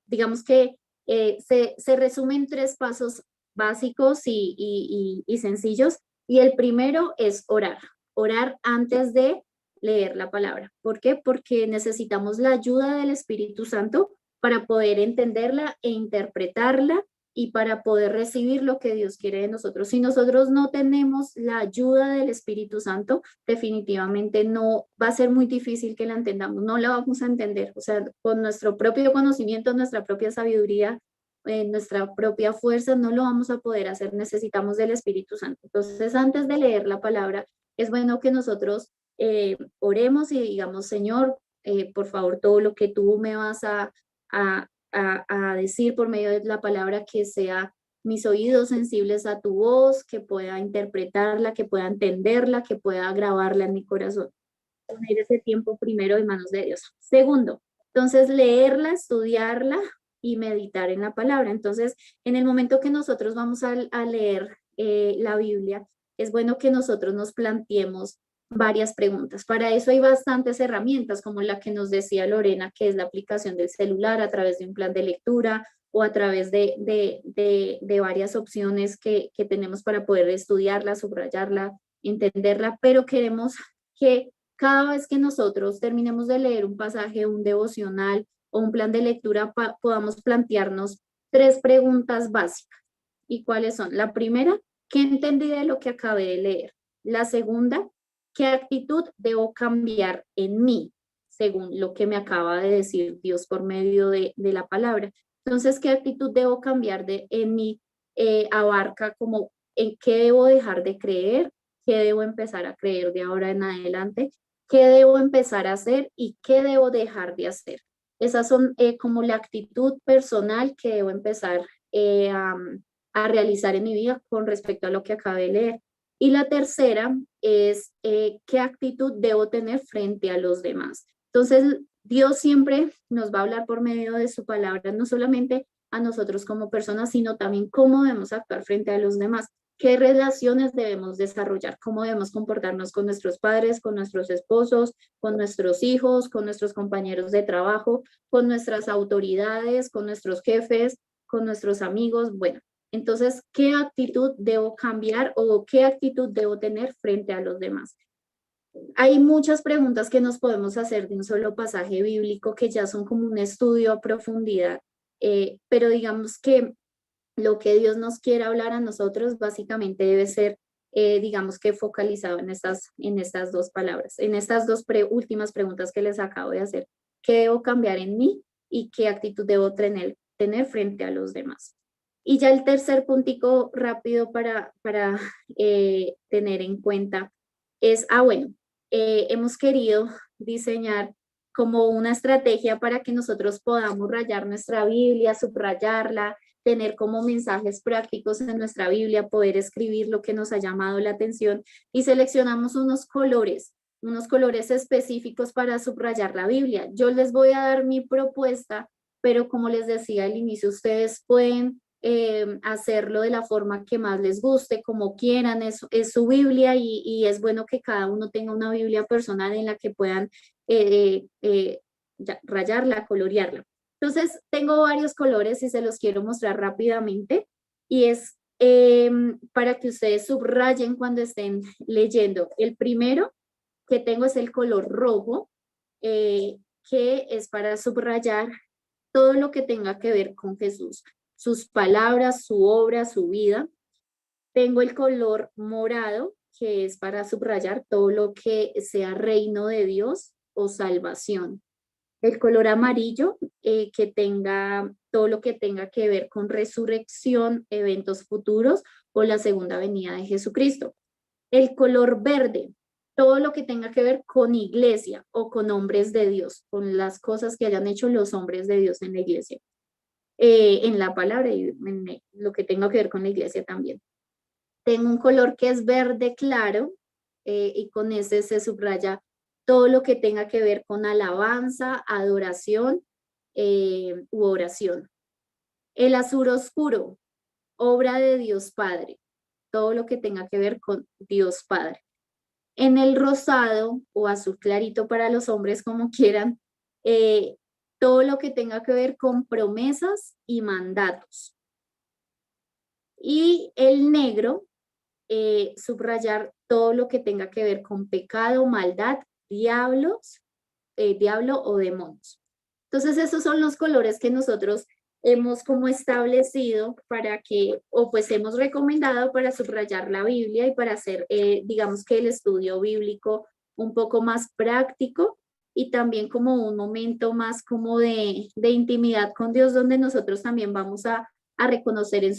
digamos que se resumen 3 pasos básicos y sencillos. Y el primero es orar antes de leer la palabra. ¿Por qué? Porque necesitamos la ayuda del Espíritu Santo para poder entenderla e interpretarla y para poder recibir lo que Dios quiere de nosotros. Si nosotros no tenemos la ayuda del Espíritu Santo, definitivamente no va a ser muy difícil que la entendamos, no la vamos a entender. O sea, con nuestro propio conocimiento, nuestra propia sabiduría, nuestra propia fuerza, no lo vamos a poder hacer, necesitamos del Espíritu Santo. Entonces, antes de leer la palabra, es bueno que nosotros oremos y digamos, Señor, por favor, todo lo que tú me vas a decir por medio de la palabra, que sea mis oídos sensibles a tu voz, que pueda interpretarla, que pueda entenderla, que pueda grabarla en mi corazón. Poner ese tiempo primero en manos de Dios. Segundo, entonces leerla, estudiarla y meditar en la palabra. Entonces, en el momento que nosotros vamos a leer la Biblia, es bueno que nosotros nos planteemos varias preguntas. Para eso hay bastantes herramientas, como la que nos decía Lorena, que es la aplicación del celular a través de un plan de lectura o a través de varias opciones que tenemos para poder estudiarla, subrayarla, entenderla, pero queremos que cada vez que nosotros terminemos de leer un pasaje, un devocional o un plan de lectura, podamos plantearnos 3 preguntas básicas. ¿Y cuáles son? La primera, ¿qué entendí de lo que acabé de leer? La segunda, ¿qué actitud debo cambiar en mí, según lo que me acaba de decir Dios por medio de la palabra? Entonces, ¿qué actitud debo cambiar en mí? Abarca como en qué debo dejar de creer, qué debo empezar a creer de ahora en adelante, qué debo empezar a hacer y qué debo dejar de hacer. Esas son como la actitud personal que debo empezar a realizar en mi vida con respecto a lo que acabé de leer. Y la tercera es qué actitud debo tener frente a los demás. Entonces, Dios siempre nos va a hablar por medio de su palabra, no solamente a nosotros como personas, sino también cómo debemos actuar frente a los demás, qué relaciones debemos desarrollar, cómo debemos comportarnos con nuestros padres, con nuestros esposos, con nuestros hijos, con nuestros compañeros de trabajo, con nuestras autoridades, con nuestros jefes, con nuestros amigos. Bueno, entonces, ¿qué actitud debo cambiar o qué actitud debo tener frente a los demás? Hay muchas preguntas que nos podemos hacer de un solo pasaje bíblico que ya son como un estudio a profundidad, pero digamos que lo que Dios nos quiere hablar a nosotros básicamente debe ser digamos que focalizado en estas dos palabras, en estas dos últimas preguntas que les acabo de hacer. ¿Qué debo cambiar en mí y qué actitud debo tener frente a los demás? Y ya el tercer puntico rápido para tener en cuenta es, bueno, hemos querido diseñar como una estrategia para que nosotros podamos rayar nuestra Biblia, subrayarla, tener como mensajes prácticos en nuestra Biblia, poder escribir lo que nos ha llamado la atención, y seleccionamos unos colores específicos para subrayar la Biblia. Yo les voy a dar mi propuesta, pero como les decía al inicio, ustedes pueden hacerlo de la forma que más les guste, como quieran, es su Biblia, y es bueno que cada uno tenga una Biblia personal en la que puedan rayarla, colorearla. Entonces, tengo varios colores y se los quiero mostrar rápidamente, y es para que ustedes subrayen cuando estén leyendo. El primero que tengo es el color rojo, que es para subrayar todo lo que tenga que ver con Jesús, sus palabras, su obra, su vida. Tengo el color morado, que es para subrayar todo lo que sea reino de Dios o salvación. El color amarillo, que tenga todo lo que tenga que ver con resurrección, eventos futuros o la segunda venida de Jesucristo. El color verde, todo lo que tenga que ver con iglesia o con hombres de Dios, con las cosas que hayan hecho los hombres de Dios en la iglesia, en la palabra y en lo que tenga que ver con la iglesia también. Tengo un color que es verde claro, y con ese se subraya todo lo que tenga que ver con alabanza, adoración u oración. El azul oscuro, obra de Dios Padre, todo lo que tenga que ver con Dios Padre. En el rosado o azul clarito para los hombres, como quieran, todo lo que tenga que ver con promesas y mandatos. Y el negro, subrayar todo lo que tenga que ver con pecado, maldad, diablo o demonios. Entonces, esos son los colores que nosotros hemos como establecido para que, o pues hemos recomendado para subrayar la Biblia y para hacer, digamos que el estudio bíblico un poco más práctico, y también como un momento más como de intimidad con Dios, donde nosotros también vamos a reconocer en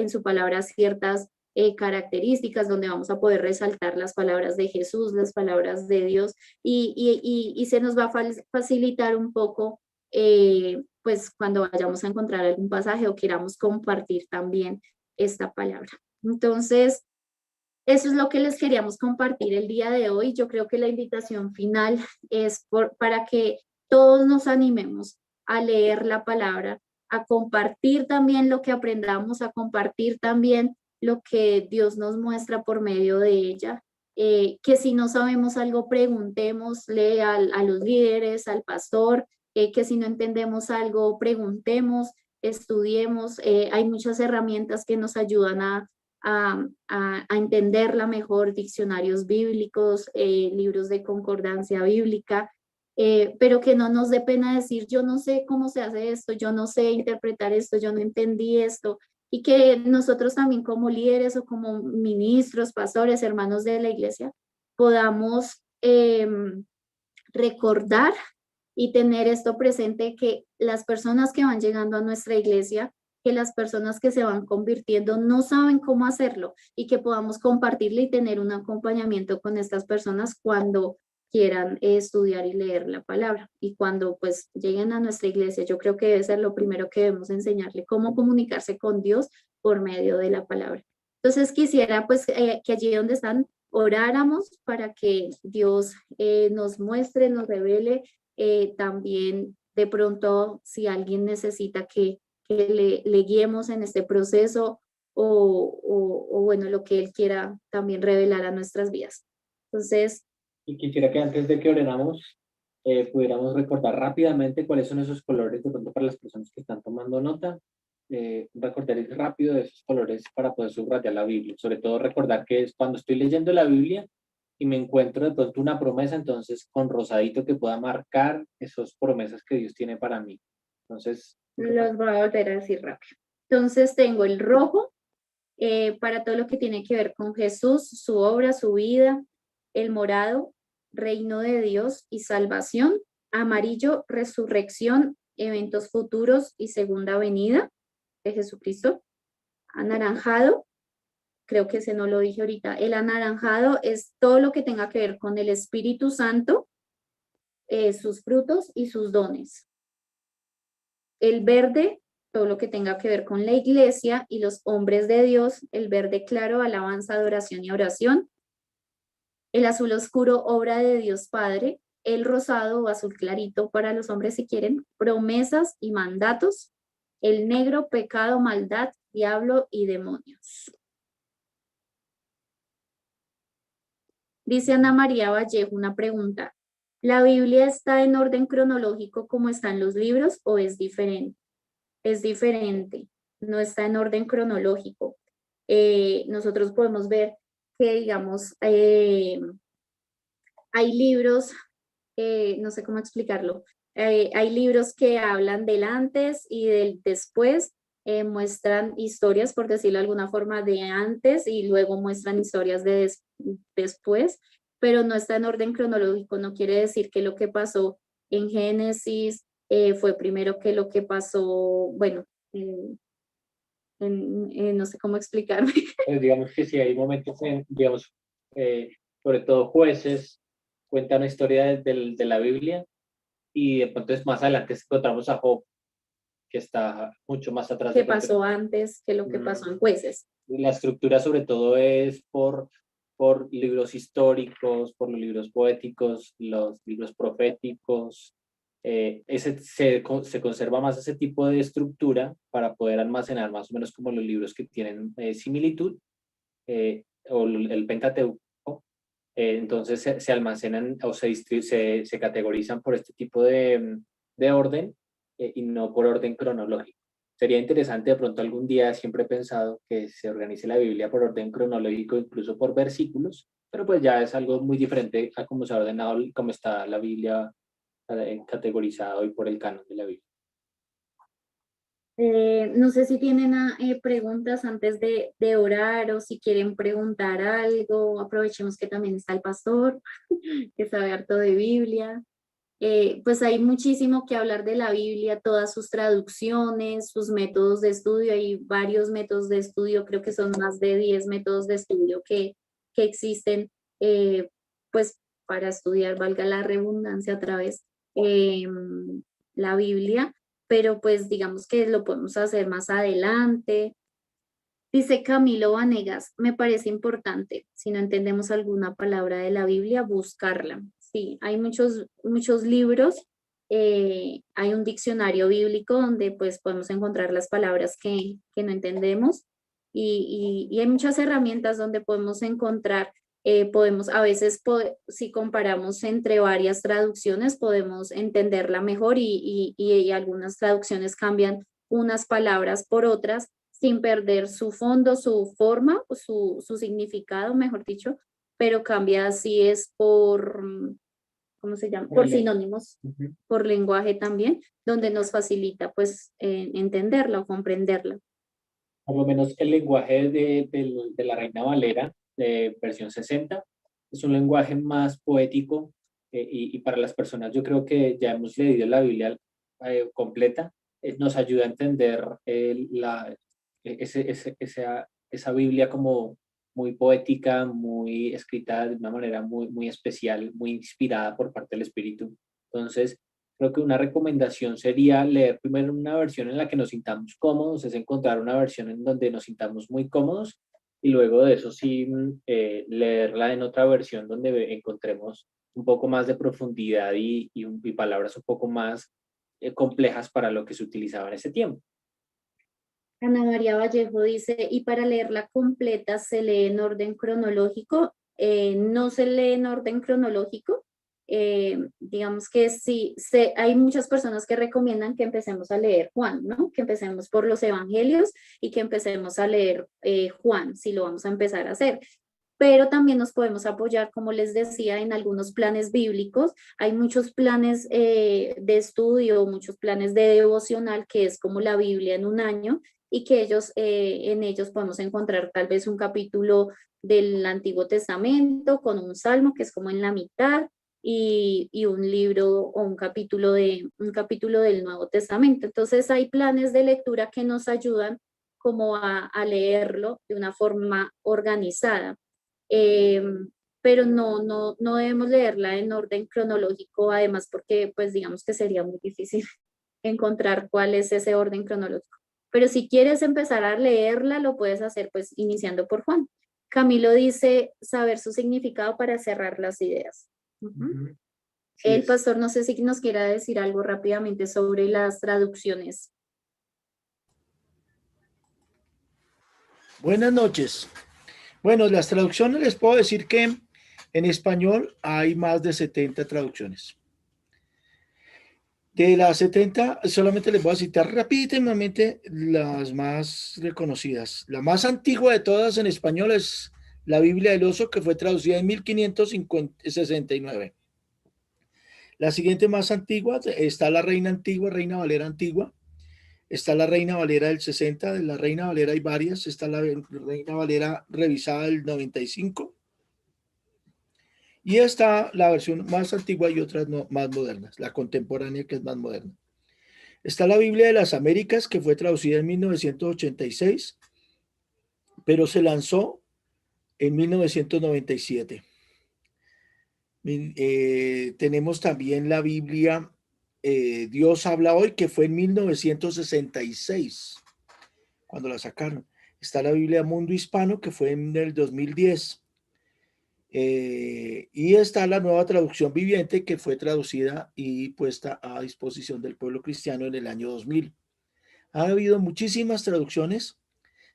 su palabra ciertas características, donde vamos a poder resaltar las palabras de Jesús, las palabras de Dios, y se nos va a facilitar un poco, pues cuando vayamos a encontrar algún pasaje o queramos compartir también esta palabra. Entonces, eso es lo que les queríamos compartir el día de hoy. Yo creo que la invitación final es para que todos nos animemos a leer la palabra, a compartir también lo que aprendamos, a compartir también lo que Dios nos muestra por medio de ella. Que si no sabemos algo, preguntémosle a los líderes, al pastor, que si no entendemos algo, preguntemos, estudiemos. Hay muchas herramientas que nos ayudan a entenderla mejor, diccionarios bíblicos, libros de concordancia bíblica, pero que no nos dé pena decir, yo no sé cómo se hace esto, yo no sé interpretar esto, yo no entendí esto, y que nosotros también como líderes o como ministros, pastores, hermanos de la iglesia, podamos recordar y tener esto presente, que las personas que van llegando a nuestra iglesia, que las personas que se van convirtiendo no saben cómo hacerlo, y que podamos compartirle y tener un acompañamiento con estas personas cuando quieran estudiar y leer la palabra. Y cuando pues lleguen a nuestra iglesia, yo creo que debe ser lo primero que debemos enseñarle, cómo comunicarse con Dios por medio de la palabra. Entonces quisiera pues que allí donde están oráramos para que Dios nos muestre, nos revele, también de pronto si alguien necesita que le guiemos en este proceso, o bueno, lo que Él quiera también revelar a nuestras vidas. Entonces, y quisiera que antes de que oremos, pudiéramos recordar rápidamente cuáles son esos colores, de pronto para las personas que están tomando nota, recordar rápido de esos colores para poder subrayar la Biblia. Sobre todo recordar que es cuando estoy leyendo la Biblia y me encuentro de pronto una promesa, entonces con rosadito que pueda marcar esas promesas que Dios tiene para mí. Entonces, los voy a volver a decir rápido. Entonces tengo el rojo, para todo lo que tiene que ver con Jesús, su obra, su vida. El morado, reino de Dios y salvación. Amarillo, resurrección, eventos futuros y segunda venida de Jesucristo. Anaranjado, creo que ese no lo dije ahorita, el anaranjado es todo lo que tenga que ver con el Espíritu Santo, sus frutos y sus dones. El verde, todo lo que tenga que ver con la iglesia y los hombres de Dios. El verde claro, alabanza, adoración y oración. El azul oscuro, obra de Dios Padre. El rosado o azul clarito para los hombres si quieren, promesas y mandatos. El negro, pecado, maldad, diablo y demonios. Dice Ana María Vallejo una pregunta. ¿La Biblia está en orden cronológico como están los libros o es diferente? Es diferente, no está en orden cronológico. Nosotros podemos ver que, digamos, hay libros, no sé cómo explicarlo, hay libros que hablan del antes y del después, muestran historias, por decirlo de alguna forma, de antes y luego muestran historias de después, pero no está en orden cronológico. No quiere decir que lo que pasó en Génesis fue primero que lo que pasó, bueno, no sé cómo explicarme. Pues digamos que sí, hay momentos digamos, sobre todo Jueces cuenta una historia de la Biblia y de pronto es más adelante encontramos a Job, que está mucho más atrás. ¿Qué pasó antes que lo que pasó en Jueces? La estructura sobre todo es por libros históricos, por los libros poéticos, los libros proféticos. Se conserva más ese tipo de estructura para poder almacenar más o menos como los libros que tienen similitud, o el Pentateuco. Entonces se almacenan o se categorizan por este tipo de orden, y no por orden cronológico. Sería interesante de pronto algún día, siempre he pensado que se organice la Biblia por orden cronológico, incluso por versículos, pero pues ya es algo muy diferente a cómo se ha ordenado, cómo está la Biblia categorizado y por el canon de la Biblia. No sé si tienen preguntas antes de orar o si quieren preguntar algo. Aprovechemos que también está el pastor, que sabe harto de Biblia. Pues hay muchísimo que hablar de la Biblia, todas sus traducciones, sus métodos de estudio. Hay varios métodos de estudio, creo que son más de 10 métodos de estudio que existen, pues para estudiar, valga la redundancia otra vez, la Biblia, pero pues digamos que lo podemos hacer más adelante. Dice Camilo Vanegas, me parece importante, si no entendemos alguna palabra de la Biblia, buscarla. Sí, hay muchos libros, hay un diccionario bíblico donde pues podemos encontrar las palabras que no entendemos y hay muchas herramientas donde podemos encontrar, podemos a veces, si comparamos entre varias traducciones, podemos entenderla mejor y algunas traducciones cambian unas palabras por otras, sin perder su fondo, su forma, su significado, mejor dicho, pero cambia si es por, ¿cómo se llama? Por sinónimos, por lenguaje también, donde nos facilita pues entenderla o comprenderla. Por lo menos el lenguaje de la Reina Valera, de versión 60, es un lenguaje más poético, y para las personas, yo creo que ya hemos leído la Biblia completa, nos ayuda a entender esa Biblia como muy poética, muy escrita de una manera muy especial, muy inspirada por parte del Espíritu. Entonces, creo que una recomendación sería leer primero una versión en la que nos sintamos cómodos, es encontrar una versión en donde nos sintamos muy cómodos, y luego de eso sí, leerla en otra versión donde encontremos un poco más de profundidad y palabras un poco más complejas para lo que se utilizaba en ese tiempo. Ana María Vallejo dice, y para leerla completa se lee en orden cronológico. No se lee en orden cronológico. Digamos que sí, hay muchas personas que recomiendan que empecemos a leer Juan, ¿no? Que empecemos por los evangelios y que empecemos a leer Juan, si lo vamos a empezar a hacer. Pero también nos podemos apoyar, como les decía, en algunos planes bíblicos. Hay muchos planes de estudio, muchos planes de devocional, que es como la Biblia en un año, y que en ellos podemos encontrar tal vez un capítulo del Antiguo Testamento con un salmo que es como en la mitad y un libro o un capítulo del Nuevo Testamento. Entonces hay planes de lectura que nos ayudan como a leerlo de una forma organizada. Pero no debemos leerla en orden cronológico, además porque pues digamos que sería muy difícil encontrar cuál es ese orden cronológico. Pero si quieres empezar a leerla, lo puedes hacer pues iniciando por Juan. Camilo dice saber su significado para cerrar las ideas. Ujú. Sí, El pastor no sé si nos quiera decir algo rápidamente sobre las traducciones. Buenas noches. Bueno, las traducciones les puedo decir que en español hay más de 70 traducciones. De las 70, solamente les voy a citar rápidamente las más reconocidas. La más antigua de todas en español es la Biblia del Oso, que fue traducida en 1569. La siguiente más antigua está la Reina Antigua, Reina Valera Antigua. Está la Reina Valera del 60, de la Reina Valera hay varias. Está la Reina Valera revisada del 95. Y está la versión más antigua y otras más modernas, la contemporánea que es más moderna. Está la Biblia de las Américas, que fue traducida en 1986, pero se lanzó en 1997. Tenemos también la Biblia Dios habla hoy, que fue en 1966, cuando la sacaron. Está la Biblia Mundo Hispano, que fue en el 2010. Y está la nueva traducción viviente, que fue traducida y puesta a disposición del pueblo cristiano en el año 2000. Ha habido muchísimas traducciones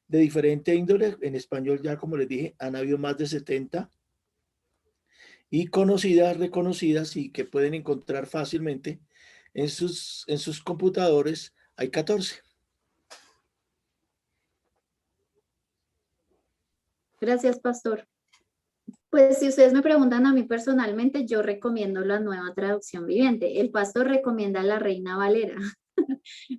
de diferente índole. En español, ya como les dije, han habido más de 70 y conocidas, reconocidas y que pueden encontrar fácilmente en sus computadores. Hay 14. Gracias, pastor. Pues si ustedes me preguntan a mí personalmente, yo recomiendo la nueva traducción viviente. El pastor recomienda la Reina Valera,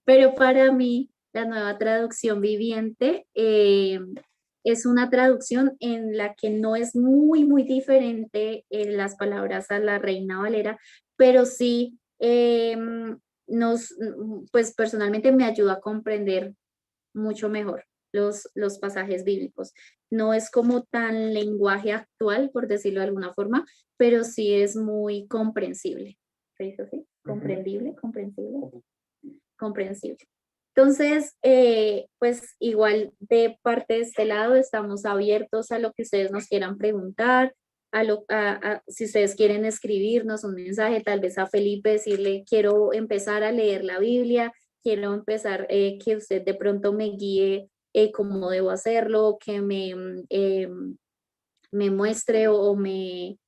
pero para mí la nueva traducción viviente es una traducción en la que no es muy diferente en las palabras a la Reina Valera, pero sí pues personalmente me ayuda a comprender mucho mejor los pasajes bíblicos. No es como tan lenguaje actual, por decirlo de alguna forma, pero sí es muy comprensible. ¿Se dice así? Comprendible, comprensible. Entonces, pues igual de parte de este lado estamos abiertos a lo que ustedes nos quieran preguntar, si ustedes quieren escribirnos un mensaje, tal vez a Felipe decirle, quiero empezar a leer la Biblia, quiero empezar, que usted de pronto me guíe cómo debo hacerlo, que me muestre o me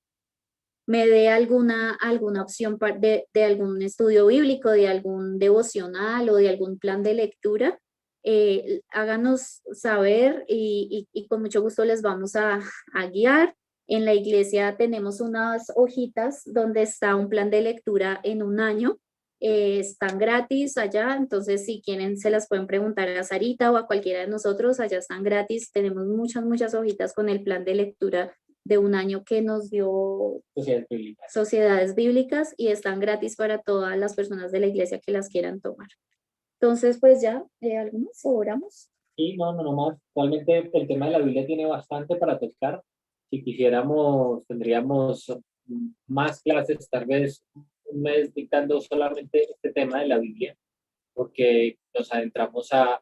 dé alguna opción de algún estudio bíblico, de algún devocional o de algún plan de lectura. Háganos saber y con mucho gusto les vamos a guiar. En la iglesia tenemos unas hojitas donde está un plan de lectura en un año. Están gratis allá, entonces si quieren se las pueden preguntar a Sarita o a cualquiera de nosotros, allá están gratis. Tenemos muchas hojitas con el plan de lectura de un año que nos dio Sociedades Bíblicas y están gratis para todas las personas de la iglesia que las quieran tomar. Entonces, pues ya, ¿algo más? ¿Oramos? Sí, no más. Realmente el tema de la Biblia tiene bastante para tocar. Si quisiéramos, tendríamos más clases, tal vez un mes dictando solamente este tema de la Biblia, porque nos adentramos a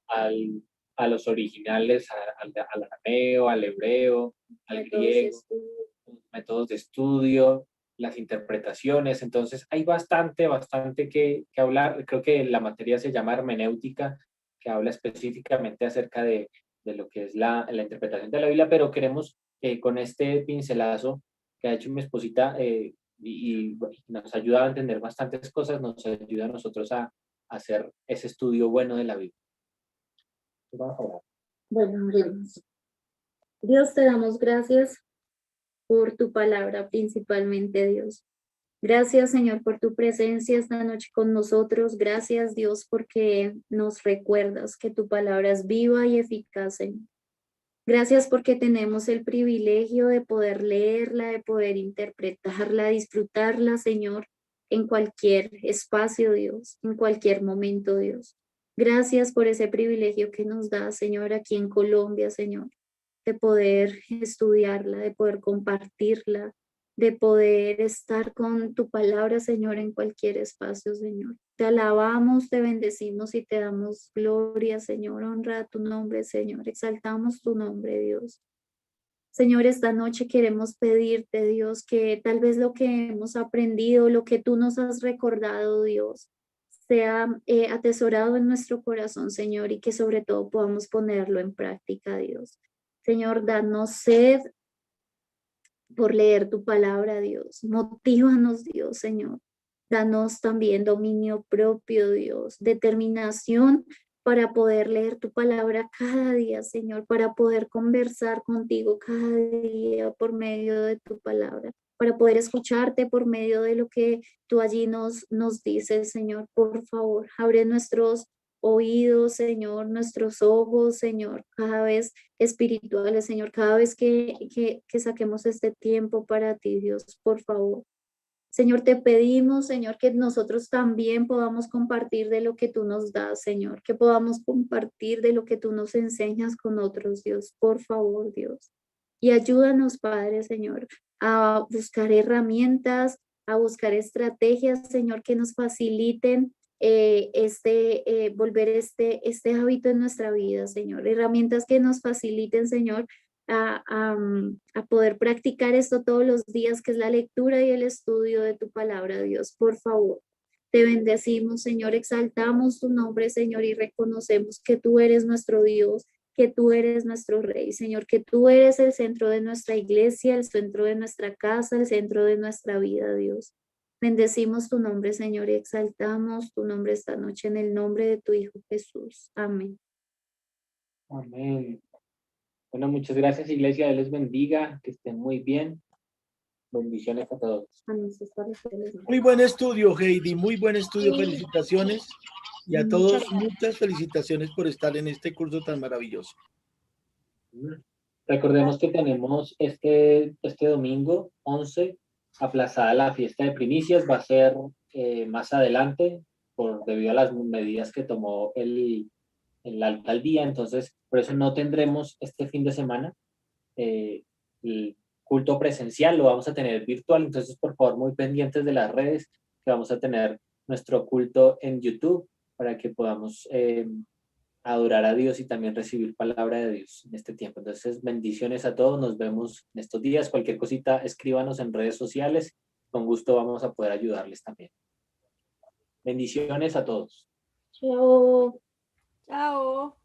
los originales, al arameo, al hebreo, al griego, métodos de estudio, las interpretaciones. Entonces, hay bastante que hablar. Creo que la materia se llama hermenéutica, que habla específicamente acerca de lo que es la interpretación de la Biblia, pero queremos con este pincelazo que ha hecho mi esposita y nos ayuda a entender bastantes cosas, nos ayuda a nosotros a hacer ese estudio bueno de la Biblia. Vamos a hablar. Bueno, oremos. Dios, te damos gracias por tu palabra, principalmente, Dios. Gracias, Señor, por tu presencia esta noche con nosotros. Gracias, Dios, porque nos recuerdas que tu palabra es viva y eficaz, Señor. Gracias porque tenemos el privilegio de poder leerla, de poder interpretarla, disfrutarla, Señor, en cualquier espacio, Dios, en cualquier momento, Dios. Gracias por ese privilegio que nos da, Señor, aquí en Colombia, Señor, de poder estudiarla, de poder compartirla, de poder estar con tu palabra, Señor, en cualquier espacio, Señor. Te alabamos, te bendecimos y te damos gloria, Señor. Honra tu nombre, Señor. Exaltamos tu nombre, Dios. Señor, esta noche queremos pedirte, Dios, que tal vez lo que hemos aprendido, lo que tú nos has recordado, Dios, sea atesorado en nuestro corazón, Señor, y que sobre todo podamos ponerlo en práctica, Dios. Señor, danos sed por leer tu palabra, Dios. Motívanos, Dios, Señor. Danos también dominio propio, Dios, determinación para poder leer tu palabra cada día, Señor, para poder conversar contigo cada día por medio de tu palabra, para poder escucharte por medio de lo que tú allí nos dices, Señor. Por favor, abre nuestros oídos, Señor, nuestros ojos, Señor, cada vez espirituales, Señor, cada vez que saquemos este tiempo para ti, Dios, por favor. Señor, te pedimos, Señor, que nosotros también podamos compartir de lo que tú nos das, Señor, que podamos compartir de lo que tú nos enseñas con otros, Dios, por favor, Dios. Y ayúdanos, Padre, Señor, a buscar herramientas, a buscar estrategias, Señor, que nos faciliten volver este hábito en nuestra vida, Señor. Herramientas que nos faciliten, Señor, a poder practicar esto todos los días, que es la lectura y el estudio de tu palabra, Dios, por favor. Te bendecimos, Señor, exaltamos tu nombre, Señor, y reconocemos que tú eres nuestro Dios, que tú eres nuestro Rey, Señor, que tú eres el centro de nuestra iglesia, el centro de nuestra casa, el centro de nuestra vida, Dios. Bendecimos tu nombre, Señor, y exaltamos tu nombre esta noche en el nombre de tu Hijo Jesús. Amén. Amén. Bueno, muchas gracias, Iglesia. Dios les bendiga, que estén muy bien. Bendiciones a todos. Amén. Muy buen estudio, Heidi, muy buen estudio. Felicitaciones. Y a todos, muchas felicitaciones por estar en este curso tan maravilloso. Recordemos que tenemos este domingo 11 aplazada la fiesta de primicias. Va a ser más adelante debido a las medidas que tomó la alcaldía. Entonces, por eso no tendremos este fin de semana el culto presencial, lo vamos a tener virtual. Entonces, por favor, muy pendientes de las redes, que vamos a tener nuestro culto en YouTube para que podamos adorar a Dios y también recibir palabra de Dios en este tiempo. Entonces, bendiciones a todos, nos vemos en estos días. Cualquier cosita, escríbanos en redes sociales, con gusto vamos a poder ayudarles también. Bendiciones a todos. Chao. Chao.